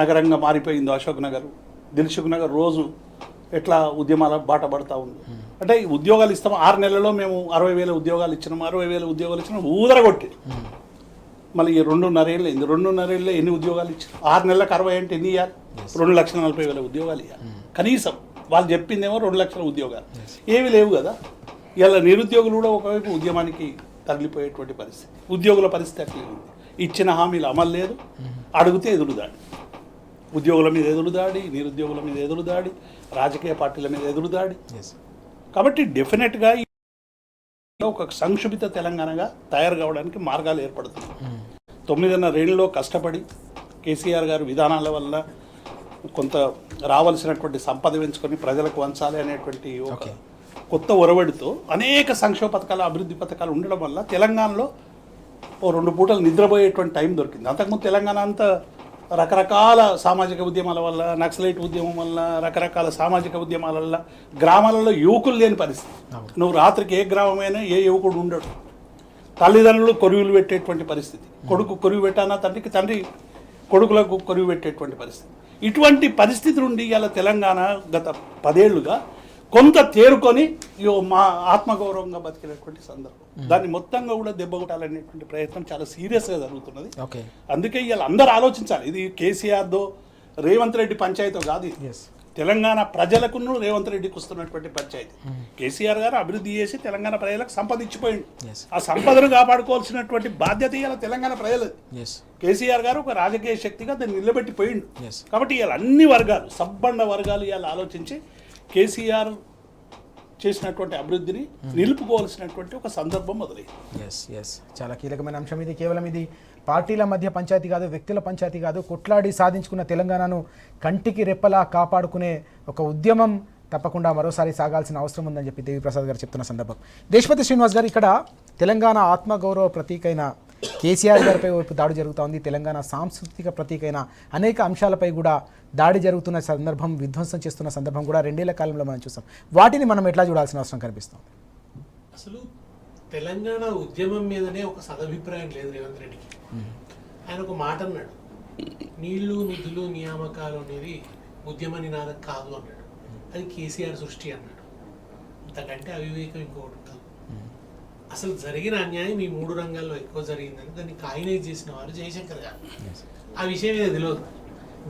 Speaker 2: నగరంగా మారిపోయిందో, అశోక్ నగర్, దిల్సుఖ్ నగర్ రోజు ఎట్లా ఉద్యమాల బాట పడతా ఉంది. అంటే ఉద్యోగాలు ఇస్తాము, 6 నెలల్లో మేము 60,000 ఉద్యోగాలు ఇచ్చినాం, 60,000 ఉద్యోగాలు ఇచ్చినాం, ఊదరగొట్టి మళ్ళీ 2.5 ఏళ్ళు అయింది. 2.5 ఏళ్ళలో ఎన్ని ఉద్యోగాలు ఇచ్చారు? 6 నెలలకు 60 అంటే ఎన్ని ఇవ్వాలి? 2,40,000 ఉద్యోగాలు ఇవ్వాలి కనీసం. వాళ్ళు చెప్పిందేమో 2 లక్షల ఉద్యోగాలు, ఏవి లేవు కదా. ఇలా నిరుద్యోగులు కూడా ఒకవైపు ఉద్యమానికి తరలిపోయేటువంటి పరిస్థితి. ఉద్యోగుల పరిస్థితి అట్లే ఉంది. ఇచ్చిన హామీలు అమలు లేదు, అడిగితే ఎదురుదాడి, ఉద్యోగుల మీద ఎదురుదాడి, నిరుద్యోగుల మీద ఎదురుదాడి, రాజకీయ పార్టీల మీద ఎదురుదాడి. కాబట్టి డెఫినెట్గా ఒక సంక్షుభిత తెలంగాణగా తయారు కావడానికి మార్గాలు ఏర్పడుతుంది. 9.5 ఏళ్ళలో కష్టపడి కేసీఆర్ గారు విధానాల వల్ల కొంత రావాల్సినటువంటి సంపద పెంచుకొని ప్రజలకు వంచాలి అనేటువంటి ఒక కొత్త ఒరవడితో అనేక సంక్షేమ పథకాలు, అభివృద్ధి పథకాలు ఉండడం వల్ల తెలంగాణలో 2 పూటలు నిద్రపోయేటువంటి టైం దొరికింది. అంతకుముందు తెలంగాణ అంతా రకరకాల సామాజిక ఉద్యమాల వల్ల, నక్సలైట్ ఉద్యమం వల్ల, రకరకాల సామాజిక ఉద్యమాల వల్ల గ్రామాలలో యువకులు లేని పరిస్థితి. నువ్వు రాత్రికి ఏ గ్రామమైనా ఏ యువకుడు ఉండడు. తల్లిదండ్రులు కొరువులు పెట్టేటువంటి పరిస్థితి, కొడుకు కొరువు పెట్టానా తండ్రికి, తండ్రి కొడుకులకు కొరువు పెట్టేటువంటి పరిస్థితి. ఇటువంటి పరిస్థితి నుండి ఇలా తెలంగాణ గత 10 ఏళ్లుగా కొంత తేరుకొని మా ఆత్మగౌరవంగా బతికినటువంటి సందర్భం. దాన్ని మొత్తంగా కూడా దెబ్బకొట్టాలనేటువంటి ప్రయత్నం చాలా సీరియస్గా జరుగుతున్నది. అందుకే ఇలా అందరూ ఆలోచించాలి. ఇది కేసీఆర్దో రేవంత్ రెడ్డి పంచాయతీ కాదు, తెలంగాణ ప్రజలకును రేవంత్ రెడ్డికి వస్తున్నటువంటి పంచాయతీ. కేసీఆర్ గారు అభివృద్ధి చేసి తెలంగాణ ప్రజలకు సంపద ఇచ్చిపోయింది. ఆ సంపదను కాపాడుకోవాల్సినటువంటి బాధ్యత ఇలా తెలంగాణ ప్రజలది. కేసీఆర్ గారు ఒక రాజకీయ శక్తిగా దాన్ని నిలబెట్టిపోయిండు. కాబట్టి ఇలా అన్ని వర్గాలు, సబ్బండ వర్గాలు ఇలా ఆలోచించి కేసీఆర్ చేసినటువంటి అభివృద్ధిని నిలుపుకోవాల్సినటువంటి ఒక సందర్భం మొదలైంది.
Speaker 1: చాలా కీలకమైన అంశం ఇది. కేవలం ఇది పార్టీల మధ్య పంచాయతీ కాదు, వ్యక్తుల పంచాయతీ కాదు. కొట్లాడి సాధించుకున్న తెలంగాణను కంటికి రెప్పలా కాపాడుకునే ఒక ఉద్యమం తప్పకుండా మరోసారి సాగాల్సిన అవసరం ఉందని చెప్పి దేవిప్రసాద్ గారు చెప్తున్న సందర్భం. దేశపతి శ్రీనివాస్ గారు, ఇక్కడ తెలంగాణ ఆత్మగౌరవ ప్రతీకైన కేసీఆర్ గారిపై వైపు దాడి జరుగుతూ ఉంది. తెలంగాణ సాంస్కృతిక ప్రతీకైన అనేక అంశాలపై కూడా దాడి జరుగుతున్న సందర్భం, విధ్వంసం చేస్తున్న సందర్భం కూడా 2 ఏళ్ల కాలంలో మనం చూస్తాం. వాటిని మనం ఎట్లా చూడాల్సిన అవసరం కనిపిస్తుంది?
Speaker 3: అసలు తెలంగాణ ఉద్యమం మీదనే ఒక సదభిప్రాయం లేదు రేవంత్ రెడ్డికి. ఆయన ఒక మాట అన్నాడు, నీళ్లు నిధులు నియామకాలు అనేది ఉద్యమ నినాదం కాదు అన్నాడు. అది కేసీఆర్ సృష్టి అన్నాడు. అంతకంటే అవివేకం ఇంకొకటి కాదు. అసలు జరిగిన అన్యాయం ఈ 3 రంగాల్లో ఎక్కువ జరిగిందని దాన్ని కాయినైజ్ చేసిన వారు జయశంకర్ గారు. ఆ విషయం మీద తెలియదు.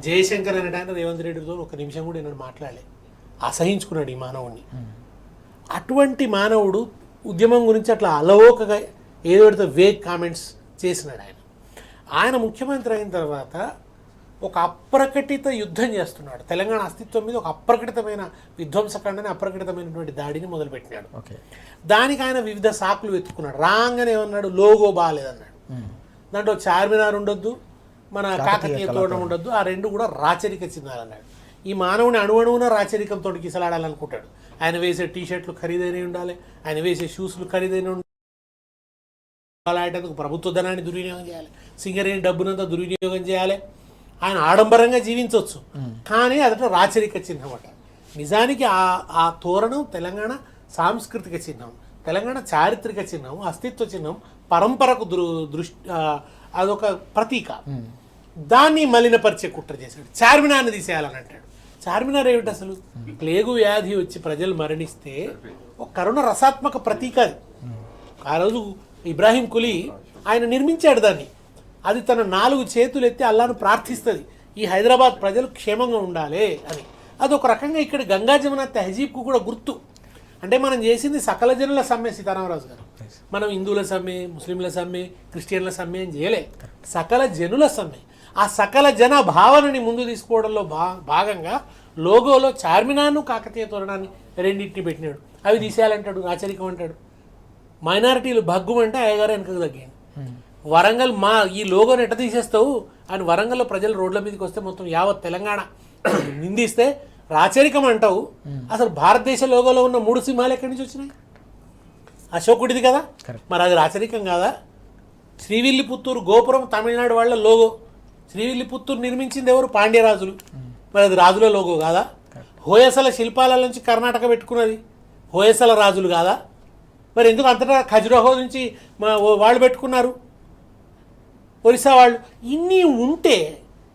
Speaker 3: జయశంకర్ అనేటాయన రేవంత్ రెడ్డితో 1 నిమిషం కూడా నేను మాట్లాడలే, అసహించుకున్నాడు ఈ మానవుడిని. అటువంటి మానవుడు ఉద్యమం గురించి అట్లా అలవోకగా ఏదో పెడితే వేగ్ కామెంట్స్ చేసినాడు ఆయన ముఖ్యమంత్రి అయిన తర్వాత ఒక అప్రకటిత యుద్ధం చేస్తున్నాడు. తెలంగాణ అస్తిత్వం మీద ఒక అప్రకటితమైన విధ్వంసకాండని, అప్రకటితమైనటువంటి దాడిని మొదలుపెట్టినాడు. దానికి ఆయన వివిధ సాకులు వెతుక్కున్నాడు. రాగానే ఏమన్నాడు, లోగో బాగాలేదన్నాడు. దాంట్లో చార్మినార్ ఉండొద్దు, మన కాకతీయ తోరణం ఉండొద్దు, ఆ రెండు కూడా రాచరిక చిహ్నాలు అన్నాడు. ఈ మానవుని అణువణువున రాచరికంతో కిసలాడాలనుకుంటాడు. ఆయన వేసే టీషర్ట్లు ఖరీదైనవి ఉండాలి, ఆయన వేసే షూస్లు ఖరీదైన ఉండాలి, ఆడేందుకు ప్రభుత్వ ధనాన్ని దుర్వినియోగం చేయాలి, సింగరేణి డబ్బునంతా దుర్వినియోగం చేయాలి. ఆయన ఆడంబరంగా జీవించవచ్చు, కానీ అదట రాచరిక చిహ్నం అట. నిజానికి ఆ తోరణం తెలంగాణ సాంస్కృతిక చిహ్నం, తెలంగాణ చారిత్రక చిహ్నం, అస్తిత్వ చిహ్నం, పరంపరకు అదొక ప్రతీక. దాన్ని మలినపరిచే కుట్ర చేశాడు. చార్మినార్ని తీసేయాలని అంటాడు. చార్మినార్ ఏమిటి అసలు? ప్లేగు వ్యాధి వచ్చి ప్రజలు మరణిస్తే ఒక కరుణ రసాత్మక ప్రతీక అది. ఆ రోజు ఇబ్రాహీం కులీ ఆయన నిర్మించాడు దాన్ని. అది తన 4 చేతులు ఎత్తి అల్లాను ప్రార్థిస్తుంది, ఈ హైదరాబాద్ ప్రజలు క్షేమంగా ఉండాలి అని. అదొక రకంగా ఇక్కడ గంగా జమున తెహజీబ్కు కూడా గుర్తు. అంటే మనం చేసింది సకల జనుల సమ్మె. సీతారామరాజు గారు, మనం హిందువుల సమ్మె, ముస్లింల సమ్మె, క్రిస్టియన్ల సమ్మె అని చేయలే, సకల జనుల సమ్మె. ఆ సకల జన భావనని ముందు తీసుకోవడంలో భాగంగా లోగోలో చార్మినార్ను కాకతీయ తోరణాన్ని రెండింటిని పెట్టినాడు. అవి తీసేయాలంటాడు, రాచరికం అంటాడు. మైనారిటీలు భగ్గుమంటే అయ్యగారు వెనకకు తగ్గాడు. వరంగల్ ఈ లోగోని ఎట్ట తీసేస్తావు అని వరంగల్లో ప్రజలు రోడ్ల మీదకి వస్తే మొత్తం యావత్ తెలంగాణ నిందిస్తే రాచరికం అంటావు. అసలు భారతదేశ లోగోలో ఉన్న 3 సింహాలు ఎక్కడి నుంచి వచ్చినాయి? అశోకుడిది కదా, మరి అది రాచరికం కాదా? శ్రీవిల్లిపుత్తూరు గోపురం తమిళనాడు వాళ్ళ లోగో. శ్రీవిల్లిపుత్తూరు నిర్మించింది ఎవరు? పాండ్యరాజులు. మరి అది రాజుల లోగో కాదా? హోయసల శిల్పాల నుంచి కర్ణాటక పెట్టుకున్నది హోయసల రాజులు కాదా? మరి ఎందుకు అంతటా ఖజురహో నుంచి వాళ్ళు పెట్టుకున్నారు, ఒరిస్సా వాళ్ళు? ఇన్ని ఉంటే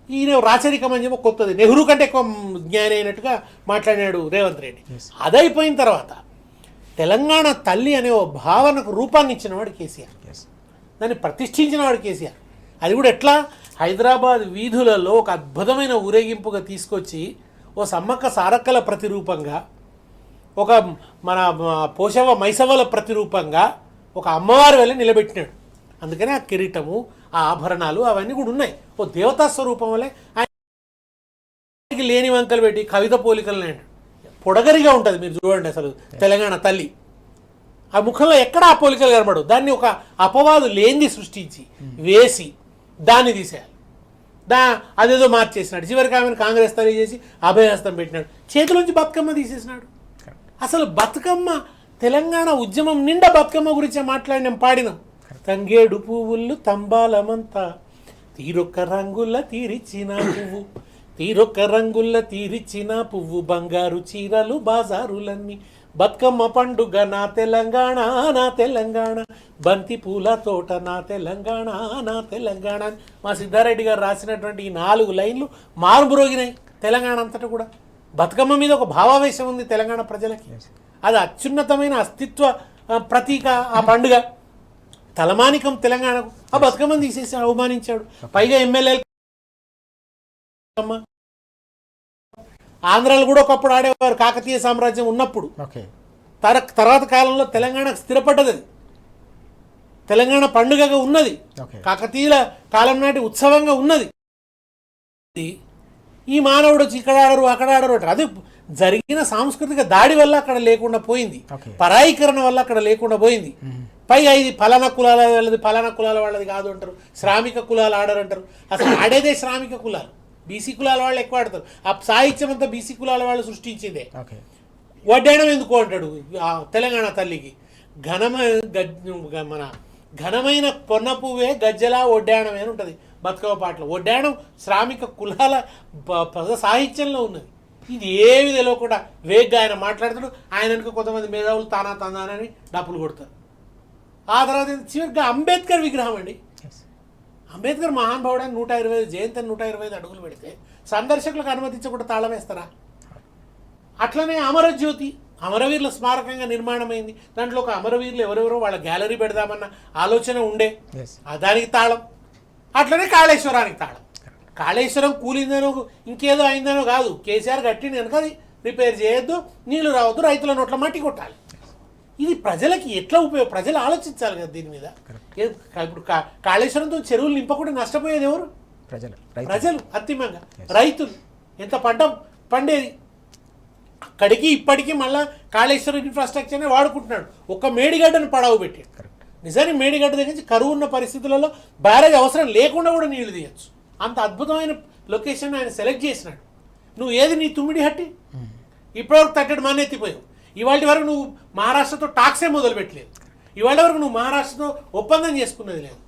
Speaker 3: ఈయన రాచరికం అని చెప్పి కొత్తది, నెహ్రూ కంటే ఎక్కువ జ్ఞాని అయినట్టుగా మాట్లాడాడు రేవంత్ రెడ్డి. అదైపోయిన తర్వాత తెలంగాణ తల్లి అనే ఓ భావనకు రూపాన్ని ఇచ్చినవాడు కేసీఆర్, దాన్ని ప్రతిష్ఠించినవాడు కేసీఆర్. అది కూడా ఎట్లా? హైదరాబాద్ వీధులలో ఒక అద్భుతమైన ఊరేగింపుగా తీసుకొచ్చి ఓ సమ్మక్క సారక్కల ప్రతిరూపంగా, ఒక మన పోషవ మైసవల ప్రతిరూపంగా ఒక అమ్మవారి వల్ల నిలబెట్టినాడు. అందుకనే ఆ కిరీటము, ఆ ఆభరణాలు అవన్నీ కూడా ఉన్నాయి. ఓ దేవతా స్వరూపం వల్లే ఆయనకి లేని వంకలు పెట్టి కవిత పోలికలు అంటాడు. పొడగరిగా ఉంటుంది, మీరు చూడండి అసలు తెలంగాణ తల్లి ఆ ముఖంలో ఎక్కడ ఆ పోలికలు కనబడవు. దాన్ని ఒక అపవాదు లేనిది సృష్టించి వేసి దాన్ని తీసేయాలి. అదేదో మార్చేసినాడు. చివరికి ఆమెను కాంగ్రెస్ తల్లి చేసి అభయహస్తం పెట్టినాడు, చేతిలోంచి బతుకమ్మ తీసేసినాడు. అసలు బతుకమ్మ తెలంగాణ ఉద్యమం నిండా బతుకమ్మ గురించే మాట్లాడినాం, పాడినాం. తంగేడు పువ్వులు తంబాలమంతా తీరొక్క రంగుల తీరిచ్చిన పువ్వు, తీరొక్క రంగుల తీరిచ్చిన పువ్వు, బంగారు చీరలు బాజారులన్నీ, బతుకమ్మ పండుగ నా తెలంగాణ, నా తెలంగాణ, బంతి పూల తోట నా తెలంగాణ, నా తెలంగాణ. మా సిద్ధారెడ్డి గారు రాసినటువంటి ఈ 4 లైన్లు మారుమ్రోగినాయి తెలంగాణ అంతటా కూడా. బతుకమ్మ మీద ఒక భావావేశం ఉంది తెలంగాణ ప్రజలకి. అది అత్యున్నతమైన అస్తిత్వ ప్రతీక ఆ పండుగ. తలమానికం తెలంగాణకు. ఆ బతుకమ్మని తీసేసి అవమానించాడు. పైగా ఎమ్మెల్యేలు ఆంధ్రాలో కూడా ఒకప్పుడు ఆడేవారు కాకతీయ సామ్రాజ్యం ఉన్నప్పుడు. తర్వాత కాలంలో తెలంగాణకు స్థిరపడ్డది, తెలంగాణ పండుగగా ఉన్నది, కాకతీయుల కాలం నాటి ఉత్సవంగా ఉన్నది. ఈ మానవుడు వచ్చి ఇక్కడ ఆడరు అక్కడ ఆడరు అంటారు. అది జరిగిన సాంస్కృతిక దాడి వల్ల అక్కడ లేకుండా పోయింది, పరాయీకరణ వల్ల అక్కడ లేకుండా పోయింది. పైగా ఇది ఫలానా కులాల వాళ్ళది, ఫలానా కులాల వాళ్ళది కాదు అంటారు. శ్రామిక కులాలు ఆడరు అంటారు. అసలు ఆడేదే శ్రామిక కులాలు, బీసీ కులాల వాళ్ళు ఎక్కువ ఆడతారు. ఆ సాహిత్యం అంతా బీసీ కులాల వాళ్ళు సృష్టించిందే. వడ్డాణం ఎందుకు అంటాడు తెలంగాణ తల్లికి? మన ఘనమైన పొన్న పువ్వే గజ్జలా వడ్డాణమే అని ఉంటుంది బతుకమ్మ పాటలో. వడ్డాణం శ్రామిక కులాల పద సాహిత్యంలో ఉన్నది. ఇది ఏమి తెలియకుండా వేగ్గా ఆయన మాట్లాడతాడు. ఆయనకు కొంతమంది మేధావులు తానా తందానని డప్పులు కొడతారు. ఆ తర్వాత చివరిగా అంబేద్కర్ విగ్రహం అండి. అంబేద్కర్ మహానుభావుడు అని 125 జయంతి 125 అడుగులు పెడితే సందర్శకులకు అనుమతించకుండా తాళం వేస్తారా? అట్లనే అమరజ్యోతి అమరవీరుల స్మారకంగా నిర్మాణమైంది. దాంట్లో ఒక అమరవీరులు ఎవరెవరో వాళ్ళ గ్యాలరీ పెడదామన్న ఆలోచన ఉండే, దానికి తాళం. అట్లనే కాళేశ్వరానికి తాళం. కాళేశ్వరం కూలిందనో ఇంకేదో అయిందనో కాదు, కేసీఆర్ కట్టింది కనుక అది రిపేర్ చేయొద్దు, నీళ్లు రావద్దు, రైతుల నోట్ల మట్టి కొట్టాలి. ఇది ప్రజలకి ఎట్లా ప్రజలు ఆలోచించాలి కదా దీని మీద. ఇప్పుడు కాళేశ్వరంతో చెరువులు నింపకుండా నష్టపోయేది ఎవరు? ప్రజలు అంతిమంగా రైతులు. ఎంత పండేది అక్కడికి ఇప్పటికీ మళ్ళీ కాళేశ్వరం ఇన్ఫ్రాస్ట్రక్చర్నే వాడుకుంటున్నాడు. ఒక మేడిగడ్డను పడవ పెట్టి నిజానికి మేడిగడ్డ దగ్గర నుంచి కరువు ఉన్న పరిస్థితులలో బ్యారేజ్ అవసరం లేకుండా కూడా నీళ్లు తీయచ్చు. అంత అద్భుతమైన లొకేషన్ ఆయన సెలెక్ట్ చేసినాడు. నువ్వు ఏది నీ తుమ్మిడి హట్టి ఇప్పటివరకు తట్టడు మానెత్తిపోయావు. ఇవాళ వరకు నువ్వు మహారాష్ట్రతో టాక్సే మొదలుపెట్టలేదు. ఇవాళ వరకు నువ్వు మహారాష్ట్రతో ఒప్పందం చేసుకున్నది లేదు.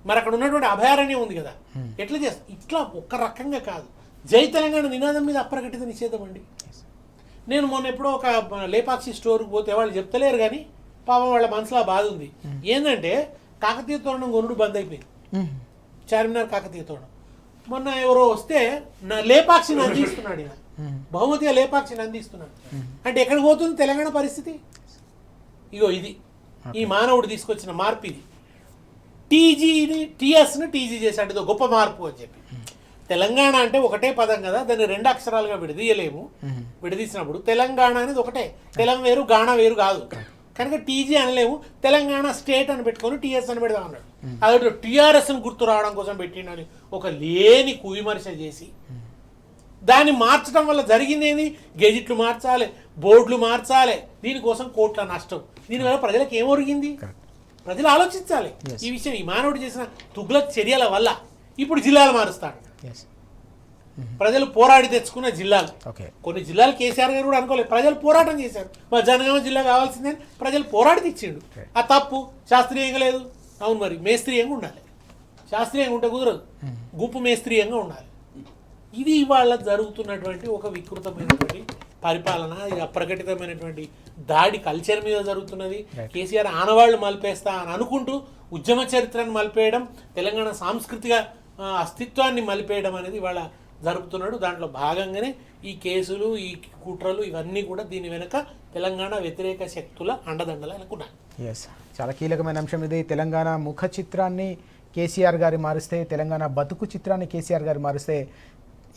Speaker 3: మరి అక్కడ ఉన్నటువంటి అభయారణ్యం ఉంది కదా, ఎట్లా చేస్తా? ఇట్లా ఒక్క రకంగా కాదు. జై తెలంగాణ నినాదం మీద అప్రకటిత నిషేధం అండి. నేను మొన్న ఎప్పుడో ఒక లేపాక్షి స్టోర్కి పోతే వాళ్ళు చెప్తలేరు కానీ పాపం వాళ్ళ మనసులో బాధ ఉంది. ఏంటంటే కాకతీయ తోరణం కొనుడు బంద్ అయిపోయింది. చార్మినార్ కాకతీయ తోరణం మొన్న ఎవరో వస్తే నా లేపాక్షిని అందిస్తున్నాడు, ఈయన బహుమతిగా లేపాక్షిని అందిస్తున్నాడు. అంటే ఎక్కడికి పోతుంది తెలంగాణ పరిస్థితి? ఇగో ఇది ఈ మానవుడు తీసుకొచ్చిన మార్పు. ఇది టీఎస్ని టీజీ చేశాడు, ఇదో గొప్ప మార్పు అని చెప్పి. తెలంగాణ అంటే ఒకటే పదం కదా, దాన్ని 2 అక్షరాలుగా విడదీయలేము. విడదీసినప్పుడు తెలంగాణ అనేది ఒకటే, తెలం వేరు గాణ వేరు కాదు కనుక టీజీ అనలేము. తెలంగాణ స్టేట్ అని పెట్టుకొని టీఎస్ అని పెడదాం అన్నాడు. అదే టీఆర్ఎస్ని గుర్తు రావడం కోసం పెట్టిండని ఒక లేని కువిమర్శ చేసి దాన్ని మార్చడం వల్ల జరిగింది ఏంది? గెజిట్లు మార్చాలి, బోర్డులు మార్చాలి, దీనికోసం కోట్ల నష్టం. దీనివల్ల ప్రజలకు ఏమొరిగింది? ప్రజలు ఆలోచించాలి ఈ విషయం. ఈ మానవుడు చేసిన తుగ్లక్ చర్యల వల్ల ఇప్పుడు జిల్లాలు మారుస్తాడు. ప్రజలు పోరాడి తెచ్చుకున్న జిల్లాలు, కొన్ని జిల్లాలు కేసీఆర్ గారు కూడా అనుకోలేదు, ప్రజలు పోరాటం చేశారు. మా జనగామ జిల్లా కావాల్సిందని ప్రజలు పోరాడి తెచ్చిండు. ఆ తప్పు శాస్త్రీయంగా లేదు. అవును, మరి మేస్త్రీయంగా ఉండాలి. శాస్త్రీయంగా ఉంటే కుదరదు, గుంపు మేస్త్రీయంగా ఉండాలి. ఇది ఇవాళ జరుగుతున్నటువంటి ఒక వికృతమైనటువంటి పరిపాలన, ఇది అప్రకటితమైనటువంటి దాడి కల్చర్ మీద జరుగుతున్నది. కేసీఆర్ ఆనవాళ్లు మలిపేస్తా అని అనుకుంటూ ఉద్యమ చరిత్రను మలిపేయడం, తెలంగాణ సాంస్కృతిక అస్తిత్వాన్ని మలిపేయడం అనేది ఇవాళ జరుపుతున్నాడు. దాంట్లో భాగంగానే ఈ కేసులు, ఈ కుట్రలు ఇవన్నీ కూడా దీని వెనుక తెలంగాణ వ్యతిరేక శక్తుల అండదండలు అనుకున్నాను.
Speaker 1: చాలా కీలకమైన అంశం ఇది. తెలంగాణ ముఖ చిత్రాన్ని కేసీఆర్ గారి మారుస్తే, తెలంగాణ బతుకు చిత్రాన్ని కేసీఆర్ గారు మారుస్తే,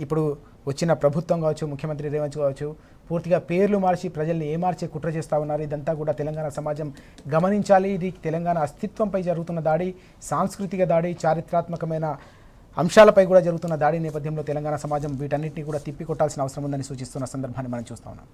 Speaker 1: ఇప్పుడు వచ్చిన ప్రభుత్వం కావచ్చు, ముఖ్యమంత్రి రేవంత్ కావచ్చు, పూర్తిగా పేర్లు మార్చి ప్రజల్ని ఏమార్చే కుట్ర చేస్తూ ఉన్నారు. ఇదంతా కూడా తెలంగాణ సమాజం గమనించాలి. ఇది తెలంగాణ అస్తిత్వంపై జరుగుతున్న దాడి, సాంస్కృతిక దాడి, చారిత్రాత్మకమైన అంశాలపై కూడా జరుగుతున్న దాడి నేపథ్యంలో తెలంగాణ సమాజం వీటన్నిటిని కూడా తిప్పికొట్టాల్సిన అవసరం ఉందని సూచిస్తున్న సందర్భాన్ని మనం చూస్తా ఉన్నాం.